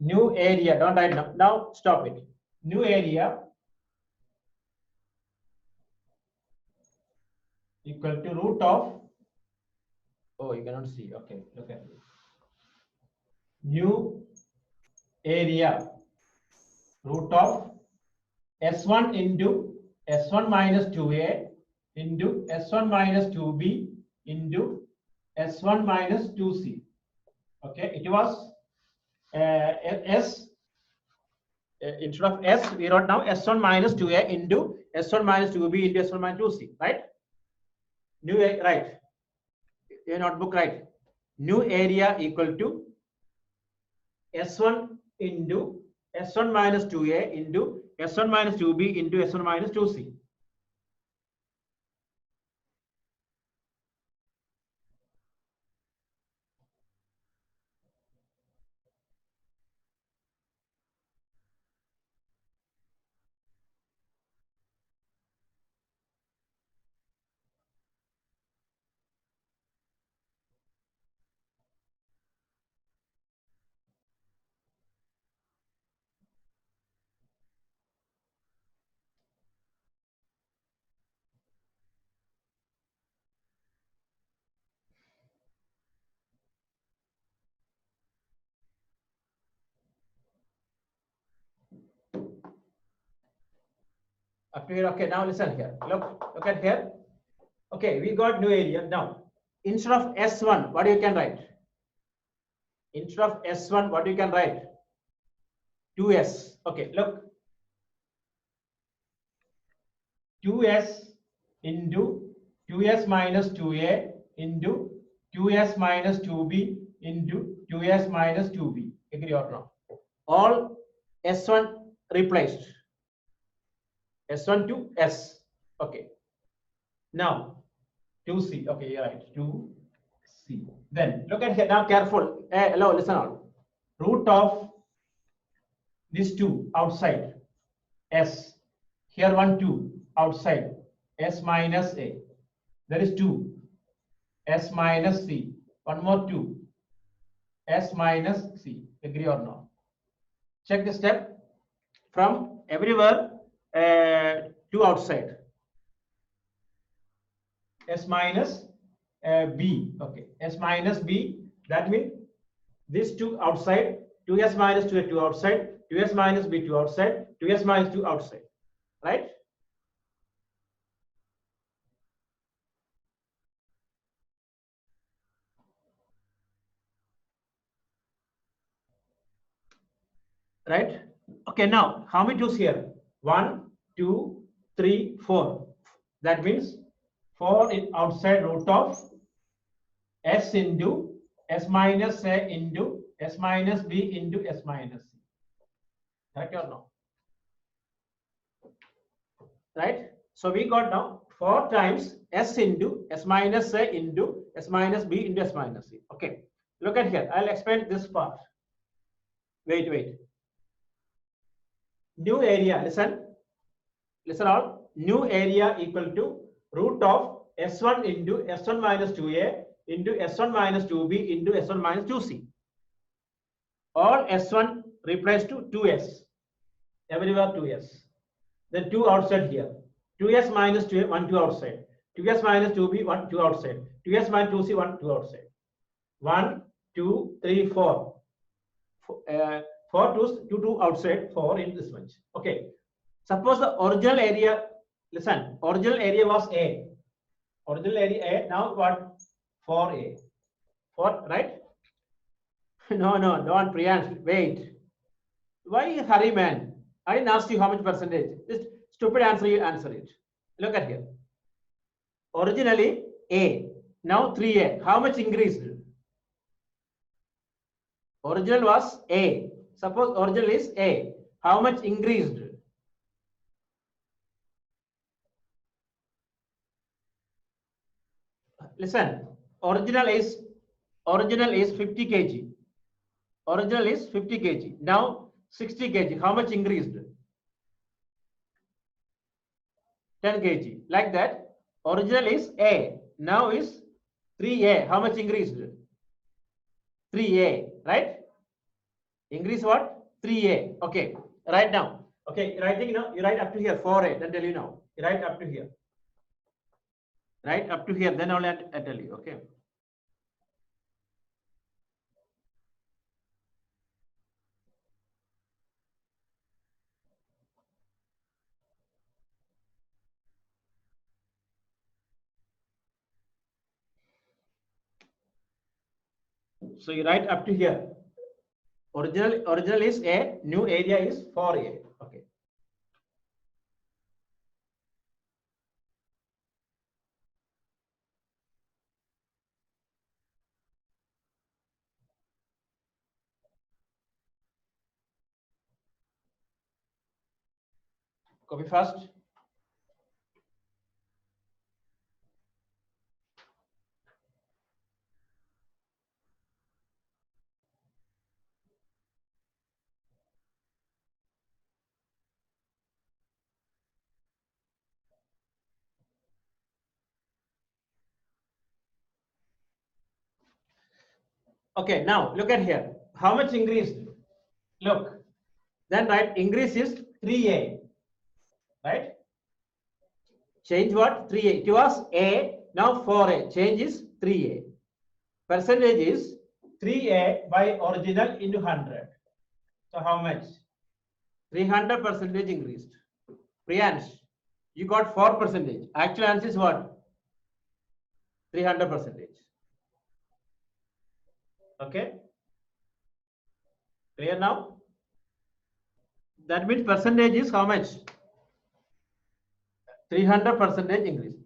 New area. Don't write now. Now stop it. New area equal to root of, oh, you cannot see. Okay, look at it. New area root of S1 into S1 minus 2a into S1 minus 2b into S1 minus 2c. Okay, it was S, instead of S, we wrote now S1 minus 2a into S1 minus 2b into S1 minus 2c, right? New, right? Your notebook, right? New area equal to S1 into S1 minus 2a into S1 minus 2b into S1 minus 2c. Up to here. Okay, now listen here. Look at here. Okay, we got new area. Now, instead of S1, what you can write? Instead of S1, what you can write? 2S. Okay, look. 2S into 2S minus 2A into 2S minus 2B into 2S minus 2B. Agree or not? All S1 replaced. S1 to S. Okay. Now, 2C. Okay, you're right. 2C. Then look at here. Now, careful. Hello, listen all. Root of these two outside S. Here 1, 2 outside S minus A. There is 2 S minus C. One more 2 S minus C. Agree or not? Check the step. From everywhere 2 outside. S minus B. Okay. S minus B. That means these 2 outside. 2S minus 2, 2 outside. 2S minus B, 2 outside. 2S minus 2 outside. Right? Right? Okay, now how many 2's here? 1, 2, 3, 4. That means 4 in outside root of S into S minus A into S minus B into S minus C. Correct or no? Right? So we got now 4 times S into S minus A into S minus B into S minus C. Okay. Look at here. I'll explain this part. Wait. New area. Listen all. New area equal to root of S1 into S1 minus 2A into S1 minus 2B into S1 minus 2C. All S1 replaced to 2S. Everywhere 2S. Then 2 outside here. 2S minus 2, 1, 2 outside. 2S minus 2B, 1, 2 outside. 2S minus 2C, 1, 2 outside. 1, 2, 3, 4. 4 2 outside, 4 in this much. Okay. Suppose the original area, listen, original area was A. Original area A, now what? 4A. 4, right? No, don't Priyansh, wait. Why hurry, man? I didn't ask you how much percentage. Just stupid answer, you answer it. Look at here. Originally A, now 3A. How much increased? Original was A. Suppose original is A. How much increased? Listen, original is 50 kg. Original is 50 kg. Now 60 kg. How much increased? 10 kg. Like that. Original is A. Now is 3A. How much increased? 3A. Right? Increase what? 3A. Okay. Right now. Okay. Writing now. You write up to here. 4A. Then tell you now. You write up to here. right? Up to here, then only I tell you, okay? So you write up to here. Original is A, new area is 4A. Okay. Copy first. Okay, now look at here. How much increased? Look, then right, increase is 3A, right? Change what? 3A. It was A, now 4A. Change is 3A. Percentage is 3A by original into 100. So how much? 300 percentage increased. Priyansh, you got 4 percentage. Actual answer is what? 300 percentage. Okay, clear now? That means percentage is how much? 300 percentage increase.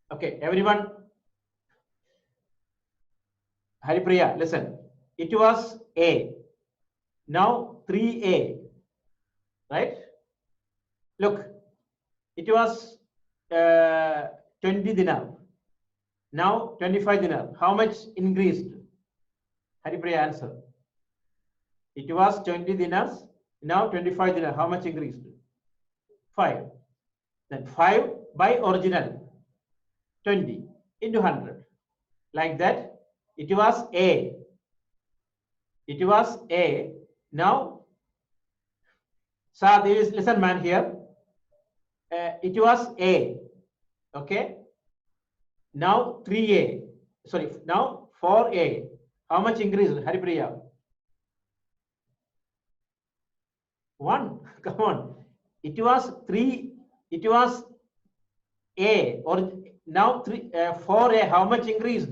Okay, everyone. Haripriya, listen. It was A. Now 3A, right? Look, it was 20 dinar. Now 25 dinar. How much increased? Haripriya, answer. It was 20 dinars. Now 25 dinar. How much increased? 5. Then 5 by original 20 into 100. Like that, it was A. It was A. Now, so there is, listen man here. It was A. Okay. Now 3A. Sorry, now 4A. How much increase, Haripriya? 1. Come on. It was 3. It was A. Or now 4A. How much increased?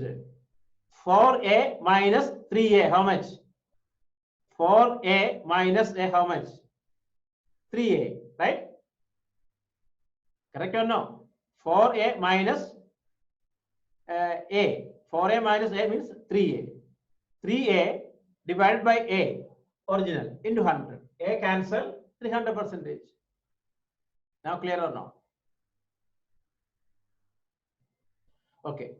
4A minus 3A. How much? 4A minus A. How much? 3A. Right? Correct or no? 4A minus A. 4A minus A means 3A. 3A divided by A, original, into 100. A cancel, 300 percentage. Now clear or no? Okay.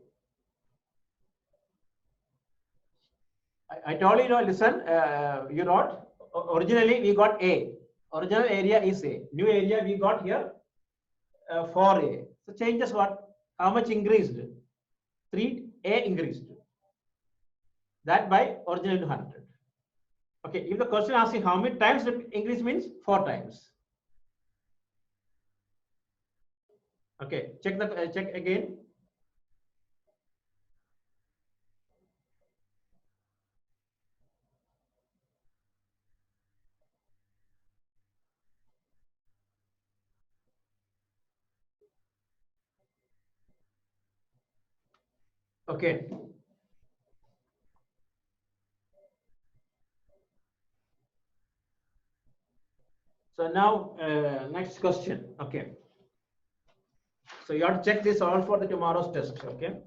I told you, listen, you wrote, originally we got A. Original area is A. New area we got here, 4A. So changes what? How much increased? 3A increased. That by original into 100. Okay, if the question asking how many times the increase means 4 times. Okay, check the check again. Okay. So now next question. Okay. So you have to check this all for the tomorrow's test. Okay.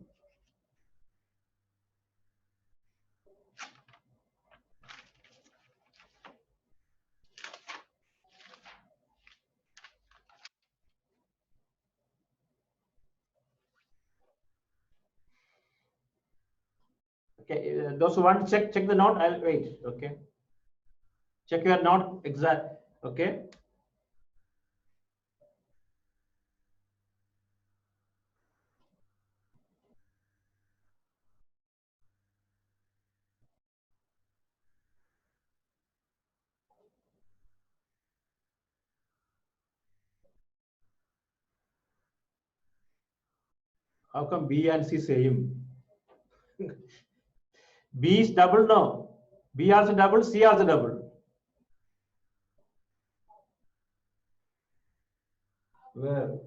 Okay. Those who want to check the note, I'll wait. Okay. Check your note exact. Okay. How come B and C same? B is double, no. B also double, C also double. Where?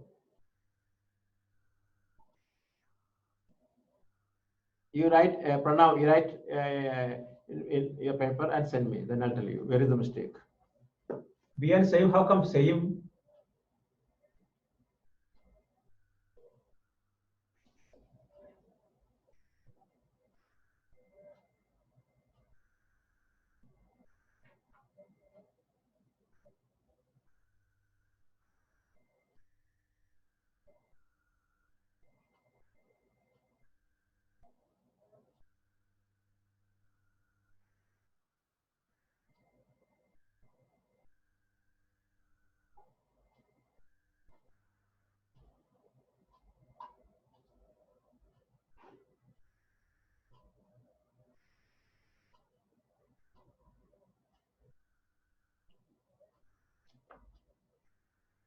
You write, Pranav, you write in your paper and send me. Then I'll tell you where is the mistake. B and same, how come same?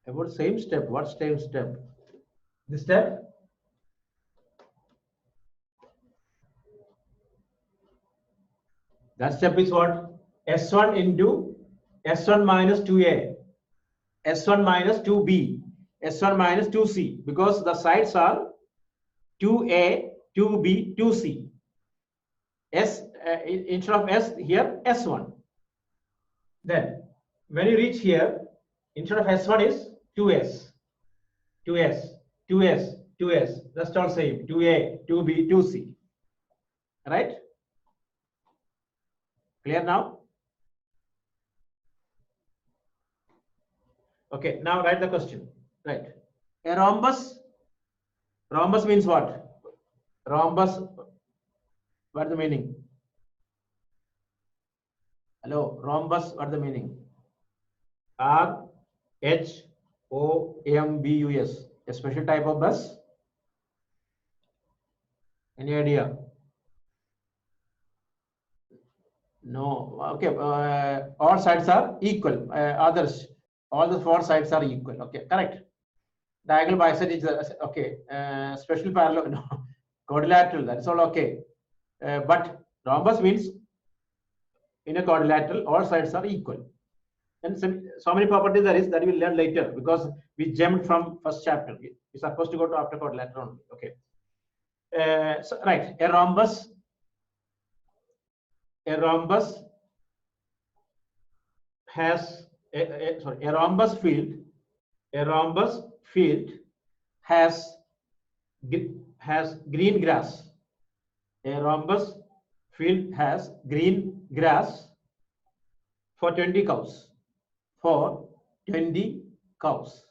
About same step. What same step? This step? That step is what? S1 into S1 minus 2A, S1 minus 2B, S1 minus 2C, because the sides are 2A, 2B, 2C. S instead of S here, S1. Then when you reach here, instead of S1 is 2S, 2S, 2S, 2S. That's all same. 2A, 2B, 2C. Right? Clear now? Okay, now write the question. Right. A rhombus. Rhombus means what? Rhombus. What's the meaning? Hello, rhombus. What's the meaning? R H O M B U S. A special type of bus. Any idea? No. Okay. All sides are equal. Others. All the four sides are equal. Okay. Correct. Diagonal bisect is okay. Special parallel. No. Quadrilateral. That's all okay. But rhombus means in a quadrilateral, all sides are equal. And so many properties there is that we will learn later because we jumped from first chapter. We're supposed to go to after quadrilateral only. Okay. So, right. A rhombus has a rhombus field. A rhombus field has green grass. A rhombus field has green grass for 20 cows. For 20 cows.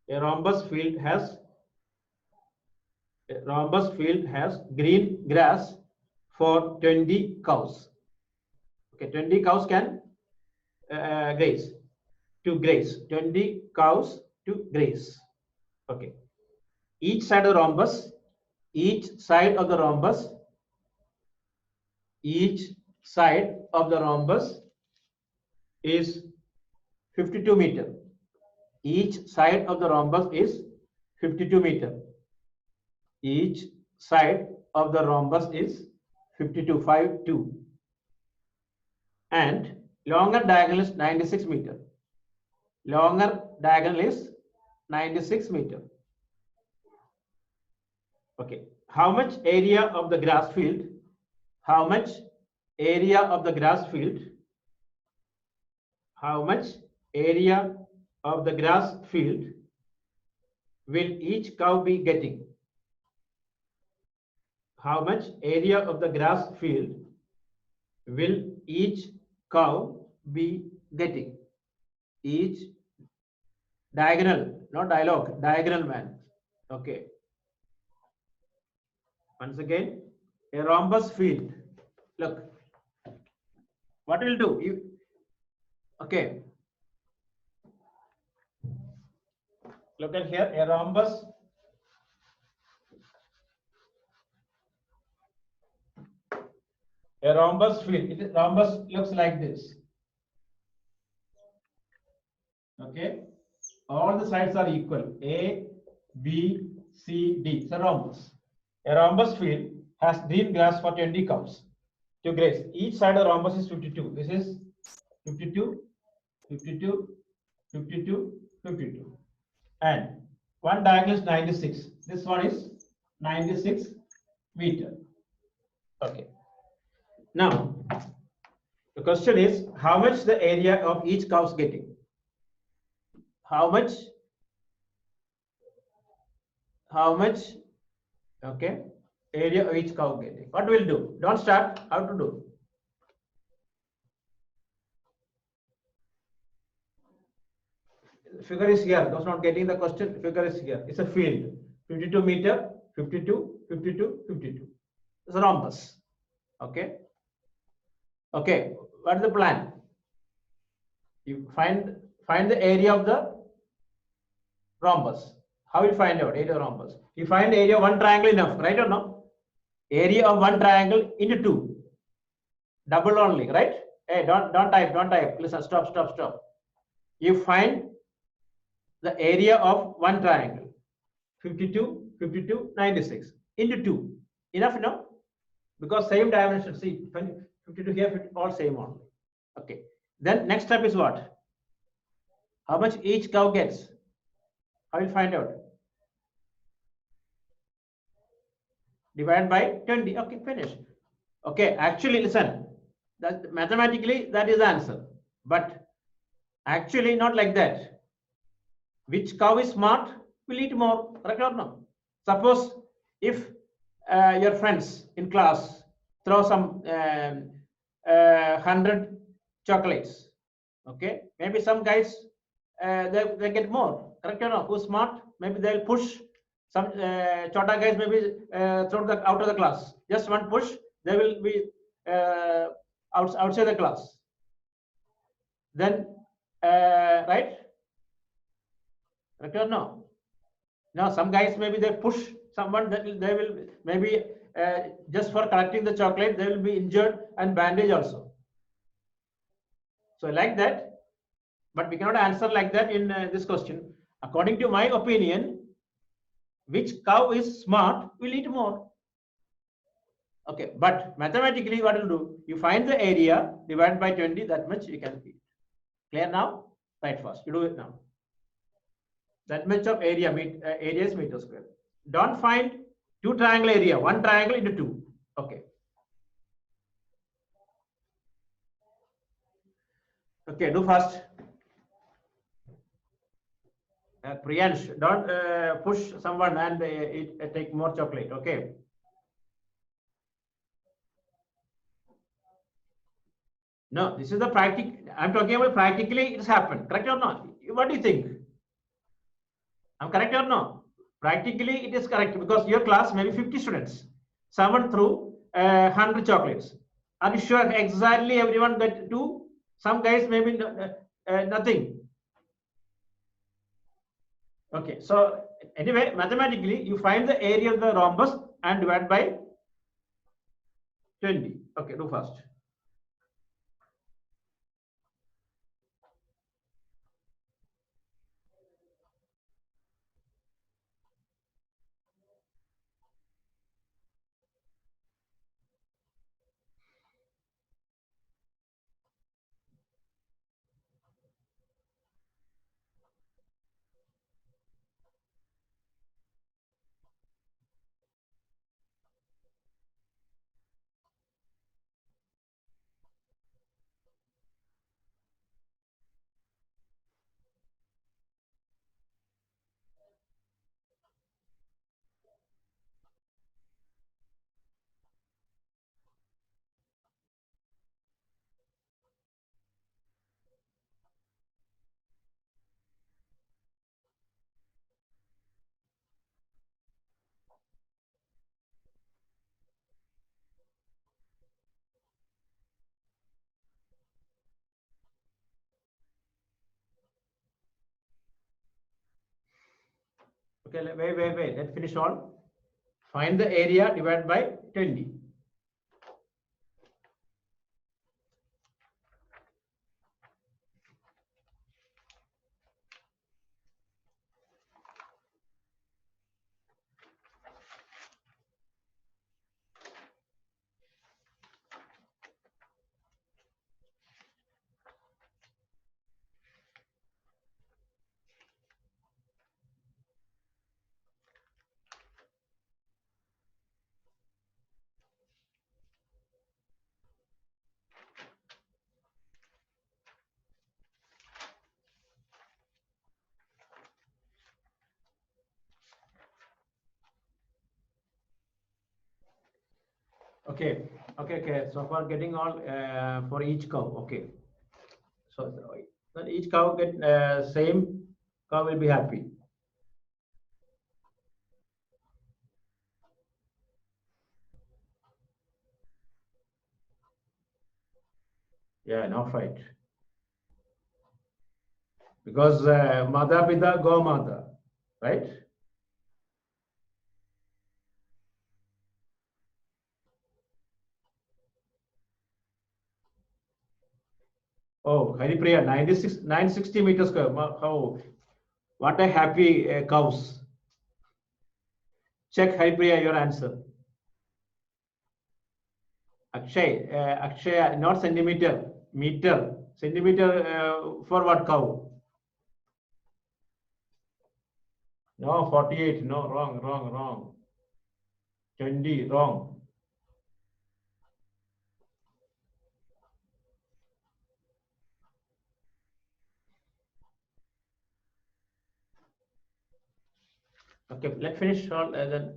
A rhombus field has green grass for 20 cows. Okay, 20 cows can graze. To graze. 20 cows to graze. Okay. Each side of the rhombus is 52 meter. Each side of the rhombus is 52 meter. Each side of the rhombus is 52, 5, 2. And longer diagonal is 96 meter. Longer diagonal is 96 meter. Okay. How much area of the grass field? How much area of the grass field? How much area of the grass field will each cow be getting? How much area of the grass field will each cow be getting? Each diagonal, not dialogue, diagonal man. Okay. Once again, a rhombus field. Look, what we'll do? Okay. Look at here, a rhombus. A rhombus field. Rhombus looks like this. Okay. All the sides are equal. A, B, CD. It's a rhombus. A rhombus field has green grass for 20 cows to graze. Each side of the rhombus is 52. This is 52, 52, 52, 52. And one diagonal is 96. This one is 96 meter. Okay. Now, the question is how much the area of each cow is getting? How much? Okay. Area of each cow getting. What we'll do? Don't start. How to do? Figure is here. Those not getting the question. Figure is here. It's a field. 52 meter. 52, 52, 52. It's a rhombus. Okay. Okay. What is the plan? You find the area of the rhombus. How will you find out area of rhombus? You find area of one triangle enough, right or no? Area of one triangle into two. Double only, right? Hey, don't type. Listen, stop. You find the area of one triangle. 52, 52, 96 into 2. Enough, no? Because same dimension. See, 52 here, 50, all same only. Okay. Then next step is what? How much each cow gets? How will you find out? Divide by 20. Okay, finish. Okay, actually, listen. That mathematically that is the answer, but actually not like that. Which cow is smart will eat more, correct or no? Suppose if your friends in class throw some 100 chocolates, okay, maybe some guys they get more, correct or no? Who's smart, maybe they'll push some chota guys, maybe throw the out of the class. Just one push, they will be outside the class. Then right, correct or no? Now some guys maybe they push someone, that they will maybe just for collecting the chocolate they will be injured and bandaged also. So like that, but we cannot answer like that in this question. According to my opinion, which cow is smart will eat more. Okay, but mathematically what will do? You find the area, divide by 20, that much you can eat. Clear now? Right, first you do it now. That much of area, area is meter square. Don't find two triangle area, one triangle into two. Okay. Okay, do fast. Priyansh, don't push someone and take more chocolate. Okay. No, this is the practical. I'm talking about practically it's happened. Correct or not? What do you think? I'm correct or no? Practically it is correct because your class maybe 50 students. Someone threw 100 chocolates. Are you sure exactly everyone get two? Some guys maybe nothing. Okay, so anyway, mathematically you find the area of the rhombus and divide by 20. Okay, do first. Okay, wait. Let's finish all. Find the area, divide by 20. Okay, okay. So far getting all for each cow. Okay. So then each cow get same cow will be happy. Yeah, no fight. Because Mata Pita Go Mata, right? Oh, Haripriya, 96, 960 meters square. How? What a happy cows. Check Haripriya your answer. Akshay, not centimeter, meter. Centimeter for what cow? No, 48. No, wrong. 20, wrong. Okay, let's finish all then.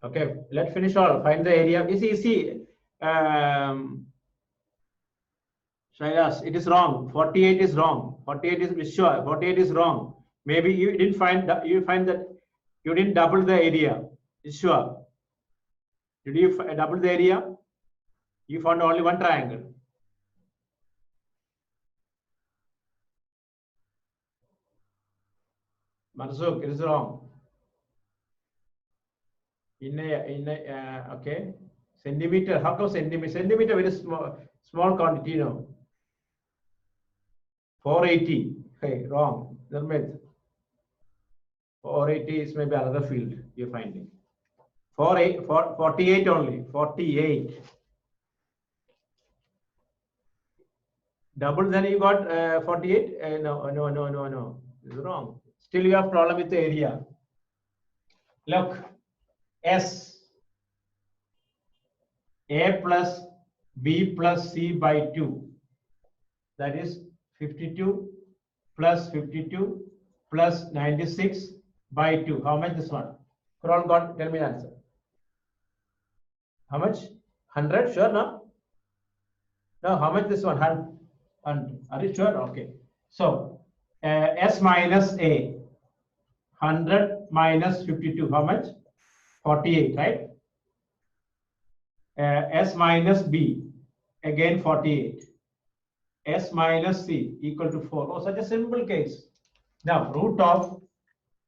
Okay, let's finish all. Find the area. It's easy. Shailas, it is wrong. 48 is wrong. 48 is sure. 48 is wrong. Maybe you didn't find that. You find that you didn't double the area. It's sure. Did you double the area? You found only one triangle. Marzuk, it is wrong. Okay. Centimeter. How come centimeter? Centimeter very small quantity, you know. 480. Hey, wrong. Nirmit. 480 is maybe another field you're finding. 48 only. 48. Double, then you got 48. No. This is wrong. Still you have problem with the area. Look, S, A plus B plus C by 2. That is 52 plus 52 plus 96 by 2. How much this one? Kural got, tell me the answer. How much? 100? Sure, no? No, how much this one? 100. Are you sure? Okay. So, S minus A. 100 minus 52. How much? 48, right? S minus B. Again 48. S minus C equal to 4. Oh, such a simple case. Now, root of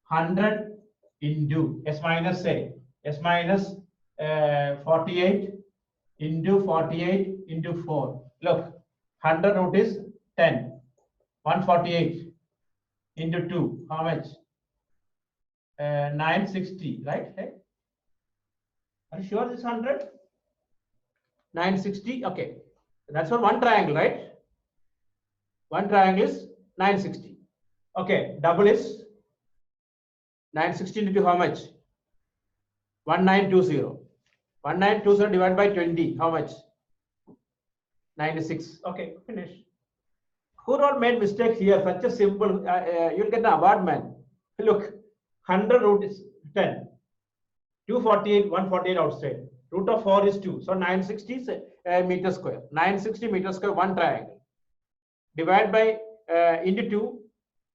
100 into S minus A. S minus 48 into 48 into 4. Look, 100 root is 10. 148 into 2. How much? 960, right? Hey? Are you sure this 100? 960? Okay. That's for one triangle, right? One triangle is 960. Okay, double is 960 into how much? 1920. 1920 divided by 20. How much? 96. Okay, finish. Who not made mistake here? Such a simple. You'll get an award, man. Look, 100 root is 10. 248, 148 outside. Root of 4 is 2. So 960 is meter square. 960 meter square, one triangle. Divide by into 2,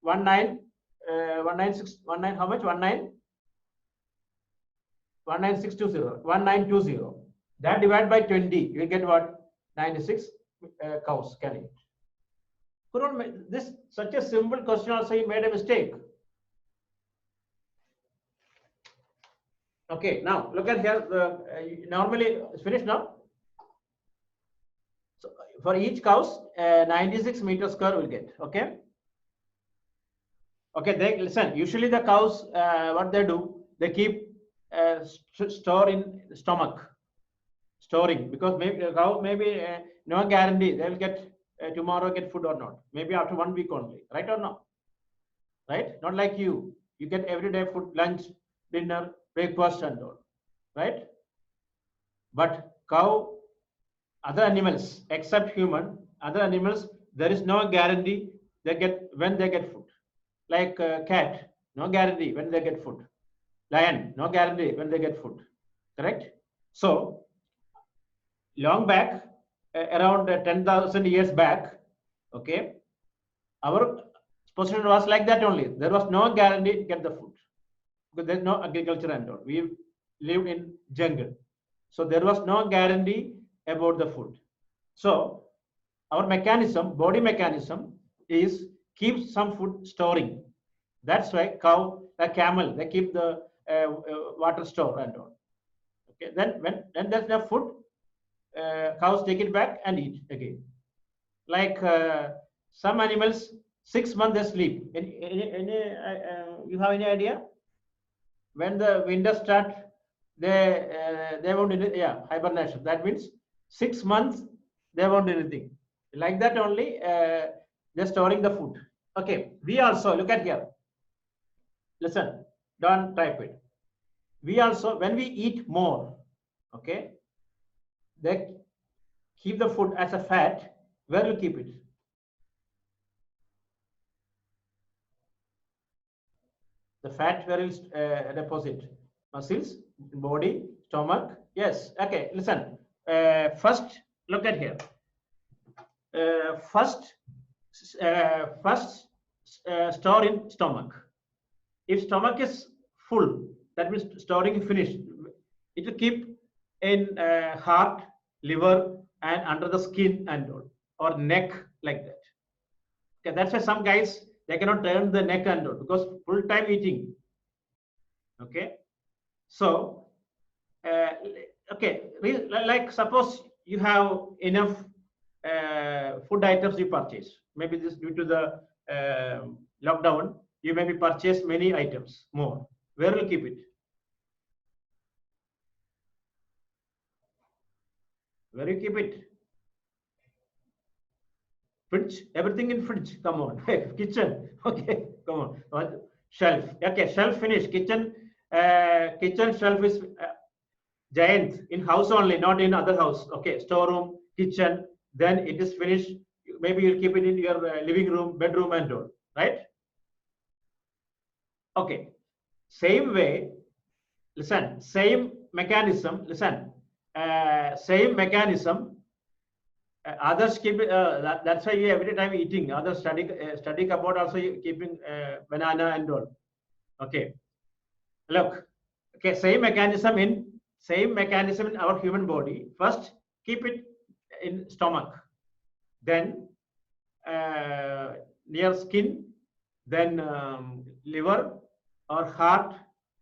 19, how much? 19620. That divided by 20, you will get what? 96 cows can eat. This such a simple question also you made a mistake. Okay, now look at here. Normally it's finished now. So for each cows, 96 meters square will get. Okay. Okay, they listen. Usually the cows, what they do, they keep store in stomach, storing, because maybe cow maybe no guarantee they will get tomorrow get food or not. Maybe after 1 week only, right or not? Right? Not like you. You get every day food, lunch, dinner, breakfast, and all. Right? But cow Other animals, except human, other animals, there is no guarantee they get when they get food. Like cat, no guarantee when they get food. Lion, no guarantee when they get food. Correct? So, long back, around 10,000 years back, okay, our position was like that only. There was no guarantee to get the food because there's no agriculture and all. We lived in jungle, so there was no guarantee about the food. So our mechanism, body mechanism, is keep some food storing. That's why cow, a camel, they keep the water store and all. Okay, then when there's enough food, cows take it back and eat again. Like some animals, 6 months they sleep. You have any idea? When the winter start, they won't do hibernation. That means 6 months they won't do anything. Like that only, they're storing the food. Okay, we also look at here. Listen, don't type it. We also, when we eat more, okay, they keep the food as a fat. Where will keep it? The fat where is deposit? Muscles, body, stomach. Yes. Okay. Listen. First, look at here. First, store in stomach. If stomach is full, that means storing is finished. It will keep in heart, liver, and under the skin and all, or neck, like that. Okay, that's why some guys, they cannot turn the neck and all because full time eating. Okay, so okay, like suppose you have enough food items you purchase. Maybe this due to the lockdown, you maybe purchase many items more. Where will you keep it? Where you keep it? Fridge, everything in fridge. Come on, kitchen. Okay, come on. Shelf. Okay, shelf finished. Kitchen shelf is giant in house only, not in other house. Okay, storeroom, kitchen. Then it is finished. Maybe you'll keep it in your living room, bedroom, and all. Right? Okay. Same way. Listen. Same mechanism. Listen. Same mechanism. Others keep it, that's why you every time eating. Others study about also keeping banana and all. Okay, look. Okay, same mechanism in our human body. First, keep it in stomach, then near skin, then liver or heart,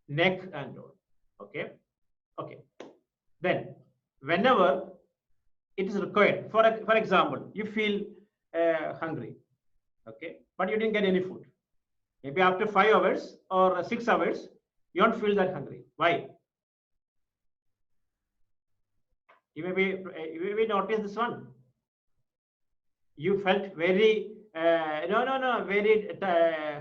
neck, and all. Okay, okay. Then whenever it is required. For example, you feel hungry, okay, but you didn't get any food. Maybe after 5 hours or 6 hours, you don't feel that hungry. Why? You may notice this one. You felt very very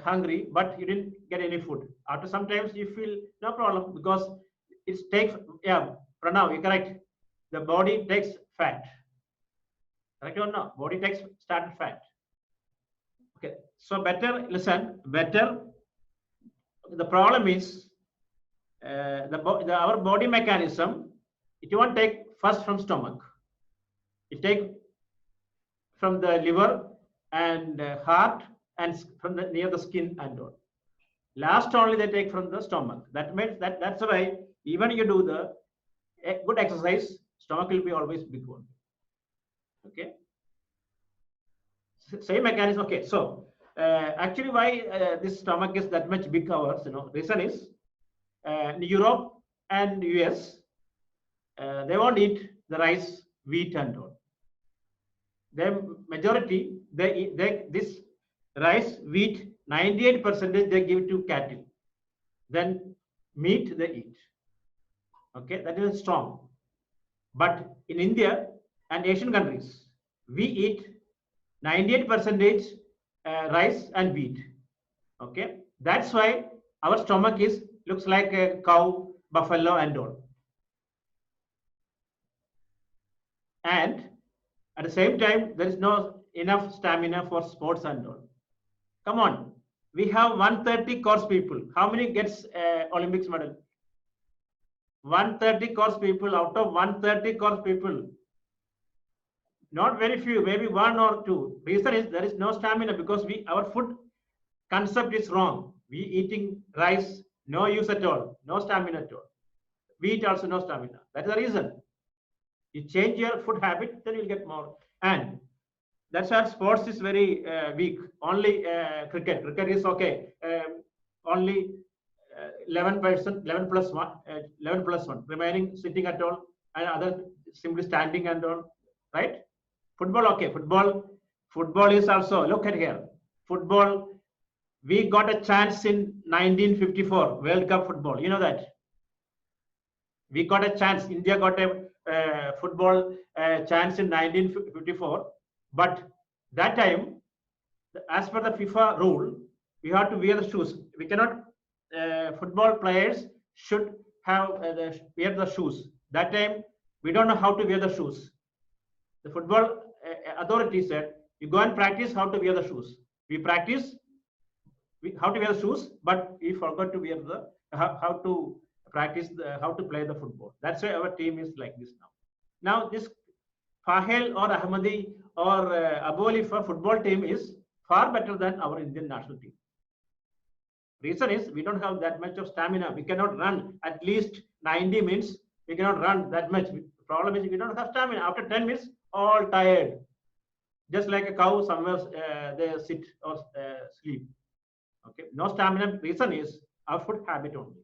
hungry, but you didn't get any food. After sometimes you feel no problem because it takes Pranav, you're correct. The body takes fat. Correct or no? Body takes started fat. Okay. So better, listen, better. The problem is our body mechanism, it won't take first from stomach. It take from the liver and heart and from the near the skin and all. Last only they take from the stomach. That means that's why even you do the good exercise, stomach will be always big one. Okay, same mechanism. Okay, so actually why this stomach is that much big ours, reason is in Europe and US, they won't eat the rice, wheat and all. The majority, they this rice, wheat, 98% they give to cattle. Then meat they eat. Okay, that is strong. But in India and Asian countries, we eat 98% rice and wheat. Okay, that's why our stomach looks like a cow, buffalo, and all. and at the same time, there is no enough stamina for sports and all. Come on, we have 130 course people. How many gets Olympics medal? 130 course people. Out of 130 course people, not very few, maybe one or two. Reason is there is no stamina because our food concept is wrong. We eating rice, no use at all, no stamina at all. Wheat also no stamina. That's the reason. You change your food habit, then you'll get more. And that's why sports is very weak. Only cricket. Cricket is okay. Only 11%, 11 plus 1, 11 plus 1. Remaining sitting at all, and other simply standing and all. Right? Football, okay. Football is also, look at here. Football, we got a chance in 1954 World Cup football. You know that? We got a chance. India got a football chance in 1954. But that time, as per the FIFA rule, we have to wear the shoes. We cannot, football players should have wear the shoes. That time, we don't know how to wear the shoes. The football authority said, you go and practice how to wear the shoes. We practice how to wear the shoes, but we forgot to wear the, how to practice, how to play the football. That's why our team is like this now. Now, this Fahel or Ahmadi or Abu Alifa football team is far better than our Indian national team. Reason is we don't have that much of stamina. We cannot run at least 90 minutes. We cannot run that much. The problem is we don't have stamina. After 10 minutes, all tired. Just like a cow, somewhere they sit or sleep. Okay, no stamina. Reason is our food habit only.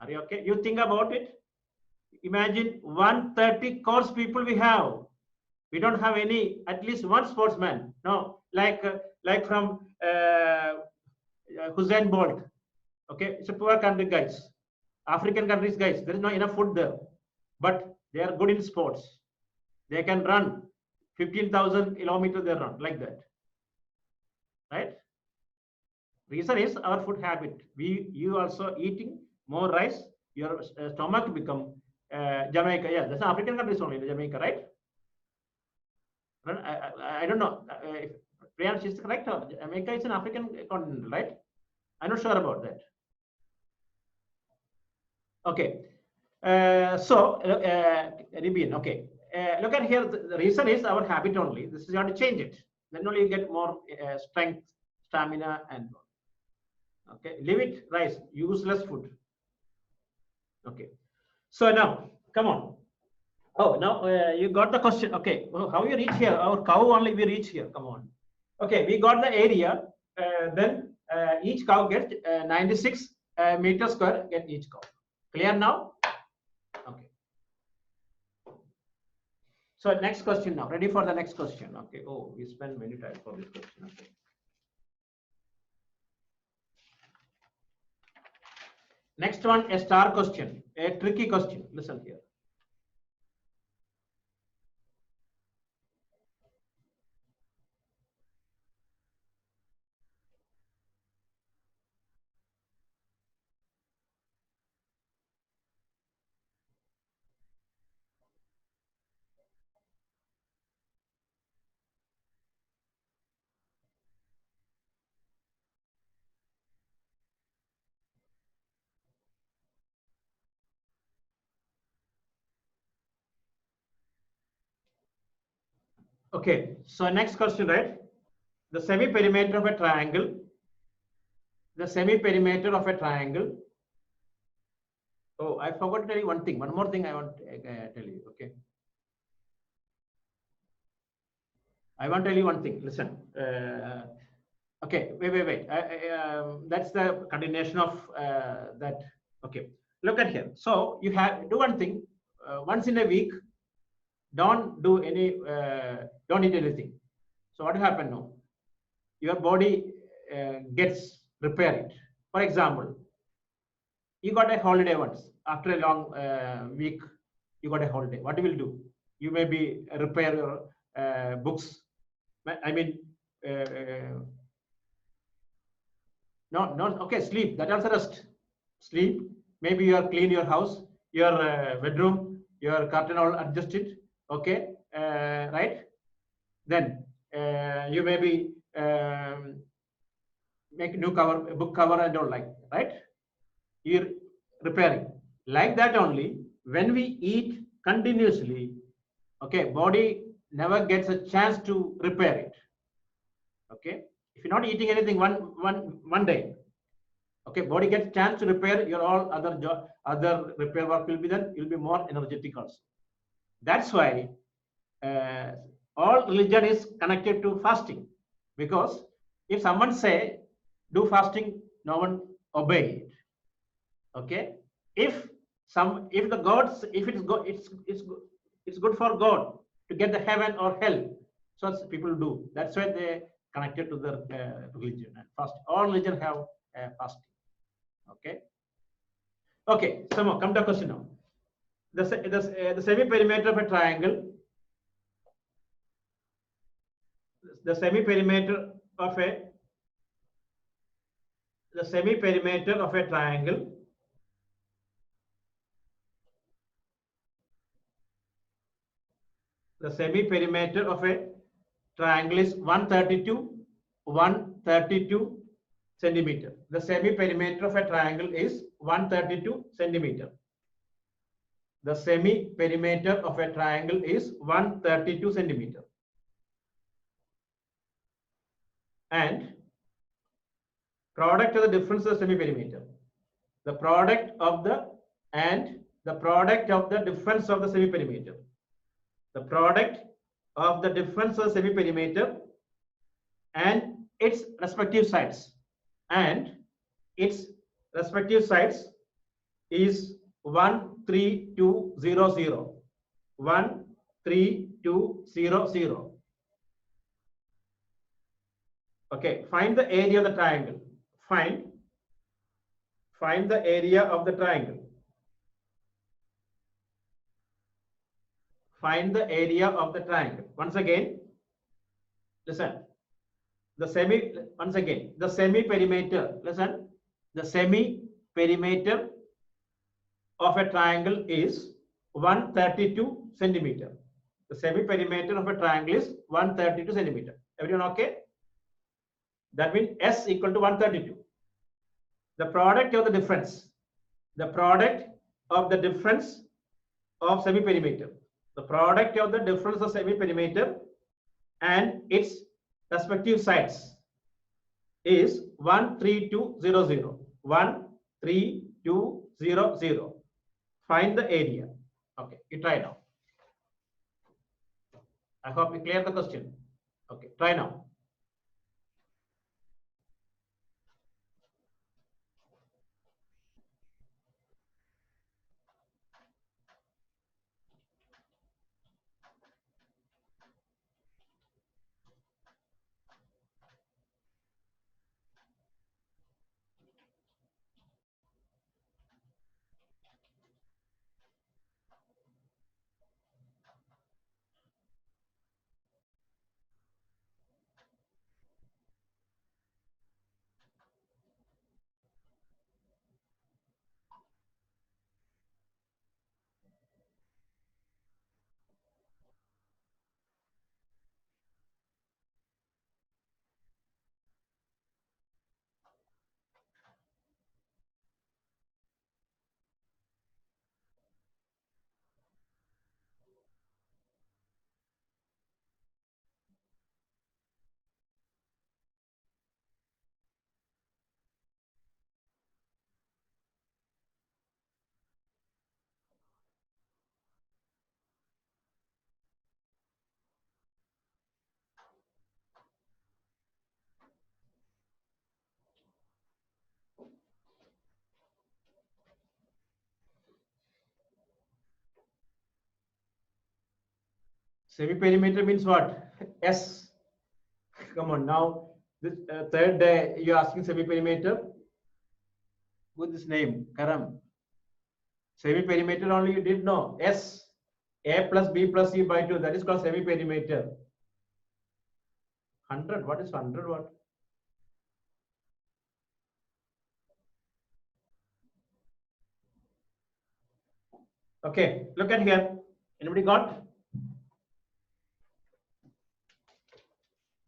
Are you okay? You think about it. Imagine 130 course people we have. We don't have any, at least one sportsman. No, like from Usain Bolt. Okay, it's a poor country guys. African countries guys, there is not enough food there. But they are good in sports. They can run 15,000 kilometers, they run like that. Right? Reason is our food habit. You also eating more rice, your stomach become Jamaica. Yeah, that's African countries only, Jamaica, right? I don't know if Priyansh is correct or Jamaica is an African continent, right? I'm not sure about that. Okay. Ribian, okay. Look at here, the reason is our habit only. This is going to change it. Then only you get more strength, stamina, and okay. Leave it, rice, useless food. Okay. So now, come on. Oh, now you got the question. Okay. Oh, how you reach here? Our cow only we reach here. Come on. Okay, we got the area. Then each cow gets 96 meters square. Get each cow. Clear now? Okay. So next question now. Ready for the next question? Okay. Oh, we spent many time for this question. Okay. Next one, a star question, a tricky question. Listen here. Okay, so next question, right? The semi-perimeter of a triangle. The semi-perimeter of a triangle. Oh, I forgot to tell you one thing. One more thing I want to tell you. Okay. I want to tell you one thing. Listen. Okay, wait. That's the continuation of that. Okay, look at here. So you have do one thing. Once in a week, don't do any, don't eat anything. So what happened now? Your body gets repaired. For example, you got a holiday once after a long week. You got a holiday. What you will do? You maybe repair your books. I mean, no. Okay, sleep. That also rest. Sleep. Maybe you are clean your house, your bedroom, your curtain all adjusted. Okay, right? Then you maybe make new cover, book cover and all, like, right? You're repairing. Like that only, when we eat continuously, okay, body never gets a chance to repair it. Okay, if you're not eating anything one day, okay, body gets chance to repair your all other job, other repair work will be done. You'll be more energetic also. That's why all religion is connected to fasting, because if someone say do fasting, no one obey it. Okay, if the gods, if it's go, it's good for God to get the heaven or hell, so people do. That's why they connected to the religion and fasting. All religion have fasting. Okay. Okay. So now come to the question now. The semi-perimeter of a triangle. The semi-perimeter of a triangle. The semi-perimeter of a triangle is 132 centimeter. The semi-perimeter of a triangle is 132 centimeter. The semi-perimeter of a triangle is 132 centimeter. And product of the difference of the semi-perimeter. The product of the difference of the semi-perimeter. The product of the difference of the semi-perimeter and its respective sides. And its respective sides is 13200. 13200. Okay, find the area of the triangle. Find the area of the triangle. Find the area of the triangle. Once again, listen. The semi-perimeter. Listen. The semi-perimeter of a triangle is 132 centimeter. The semi-perimeter of a triangle is 132 centimeter. Everyone okay? That means S equal to 132. The product of the difference. The product of the difference of semi-perimeter. The product of the difference of semi-perimeter and its respective sides is 13200. 13200. Find the area. Okay, you try now. I hope you clear the question. Okay, try now. Semi-perimeter means what? S. Come on, now this third day you're asking semi-perimeter. With this name, Karam. Semi-perimeter only you did know. S. A plus B plus C by 2. That is called semi-perimeter. 100. What is 100? What? Okay, look at here. Anybody got?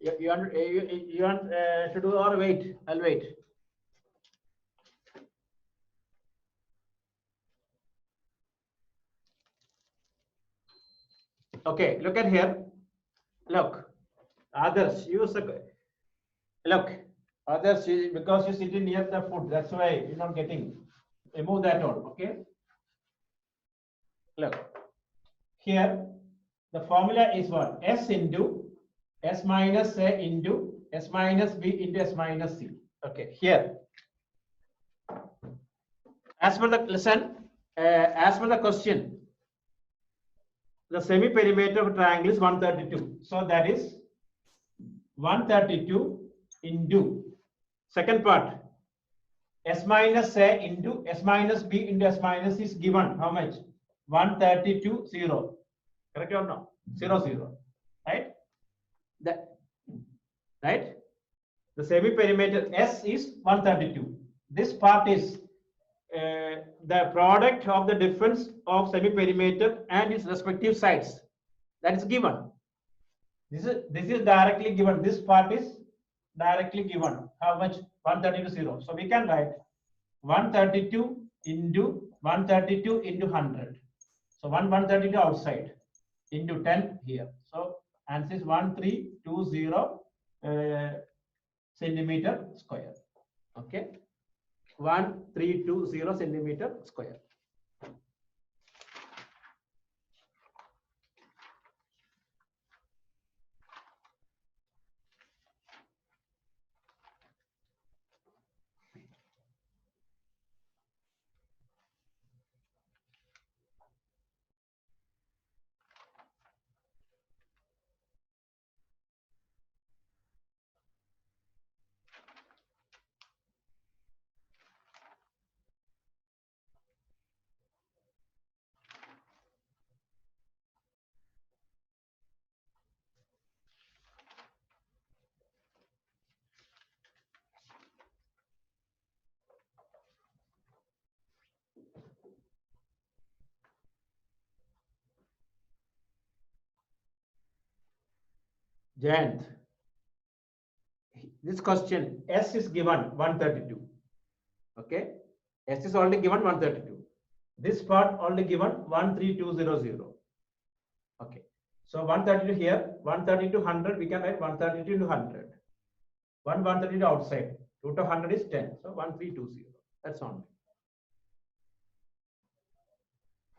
You want to do or wait? I'll wait. Okay, look at here. Look, others use a look. Others because you sit near the food. That's why you're not getting. Remove that all. Okay. Look here. The formula is what? S into S minus A into S minus B into S minus C. Okay. Here, as per the lesson, as per the question, the semi-perimeter of a triangle is 132. So that is 132 into second part S minus A into S minus B into S minus C is given how much? 132 0. Correct or no? 0 0. Right? That right? The semi-perimeter S is 132. This part is the product of the difference of semi-perimeter and its respective sides. That is given. This is directly given. This part is directly given. How much? 132 0. So we can write 132 into 132 into 100. So 132 outside into 10 here. So answer is 1320 centimeter square. Okay. 1320 centimeter square. Jayant, this question S is given 132. Okay, S is already given 132. This part already given 13200. Okay, so 132 here, 132 100. We can write 132 to 100. 132 outside. Root of 100 is 10. So 1320. That's on.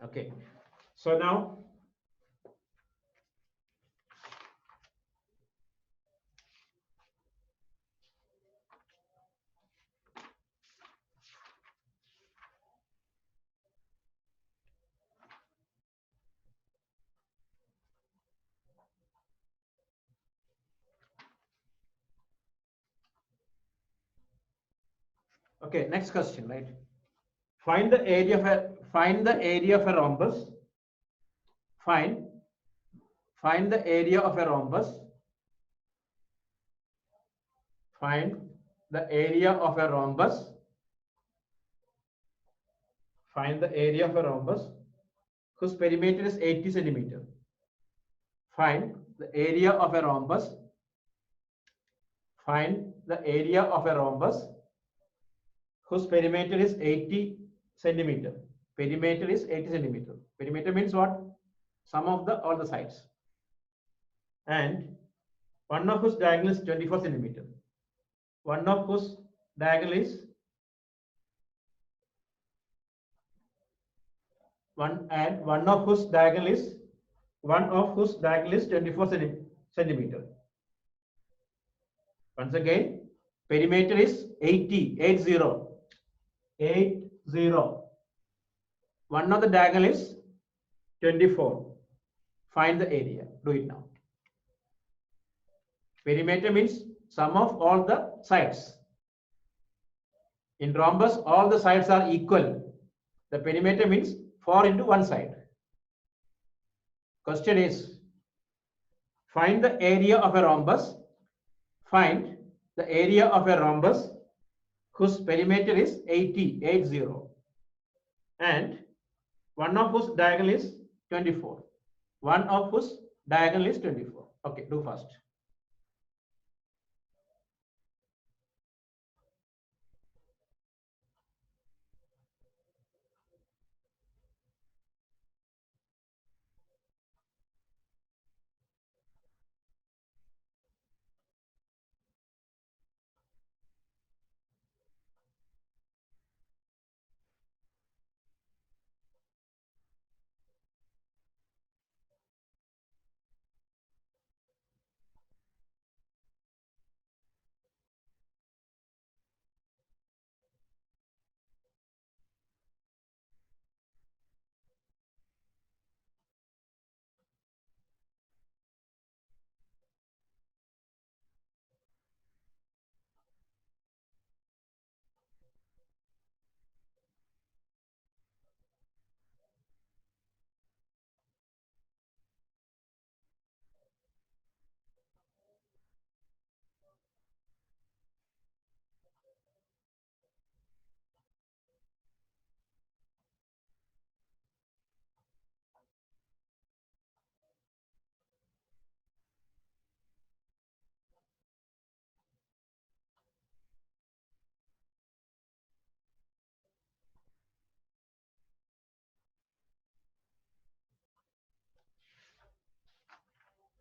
Okay, so now okay, next question, right? Find the area of a rhombus. Find the area of a rhombus. Find the area of a rhombus. Find the area of a rhombus whose perimeter is 80 centimeter. Find the area of a rhombus. Find the area of a rhombus whose perimeter is 80 centimeter. Perimeter is 80 centimeter. Perimeter means what? Sum of all the sides. And one of whose diagonal is 24 centimeter. One of whose diagonal is one of whose diagonal is 24 centimeter. Once again, perimeter is 80. One of the diagonal is 24. Find the area. Do it now. Perimeter means sum of all the sides. In rhombus, all the sides are equal. The perimeter means 4 into one side. Question is, find the area of a rhombus. Find the area of a rhombus whose perimeter is 80. And one of whose diagonal is 24. One of whose diagonal is 24. Okay, do first.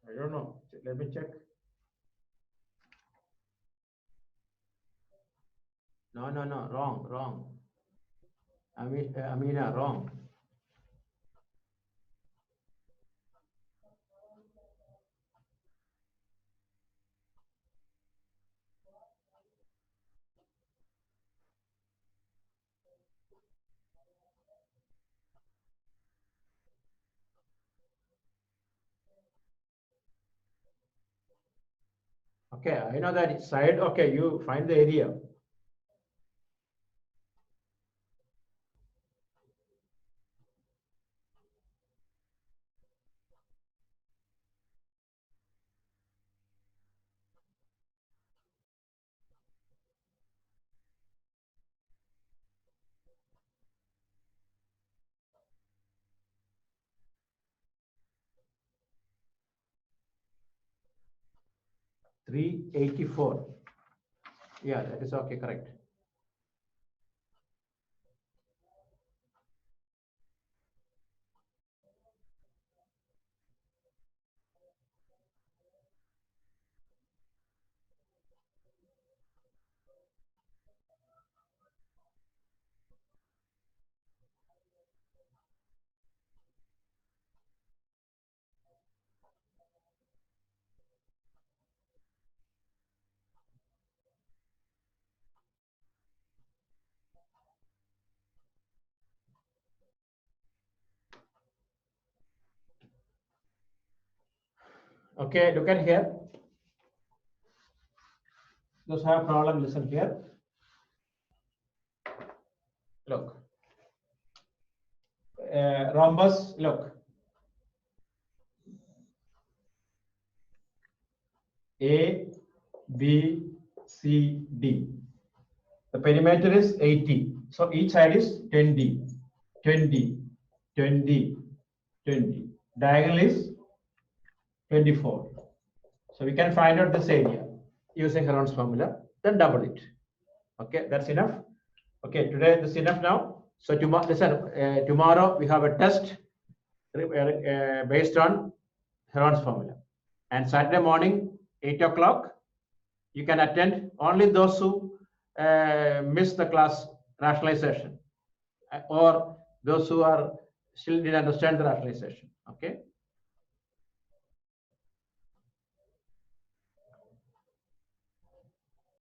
I don't know. Let me check. No, wrong. Amina, wrong. Okay, I know that side. Okay, you find the area. $384. Yeah, that is okay, correct. Okay, look at here. Those have problem, listen here. Look. Rhombus, look. A, B, C, D. The perimeter is 80. So each side is 20, 20, 20, 20. Diagonal is 24. So we can find out this area using Heron's formula, then double it. Okay, that's enough. Okay, today this is enough now. So tomorrow, listen, tomorrow we have a test based on Heron's formula. And Saturday morning, 8 o'clock, you can attend. Only those who miss the class rationalization or those who are still didn't understand the rationalization. Okay.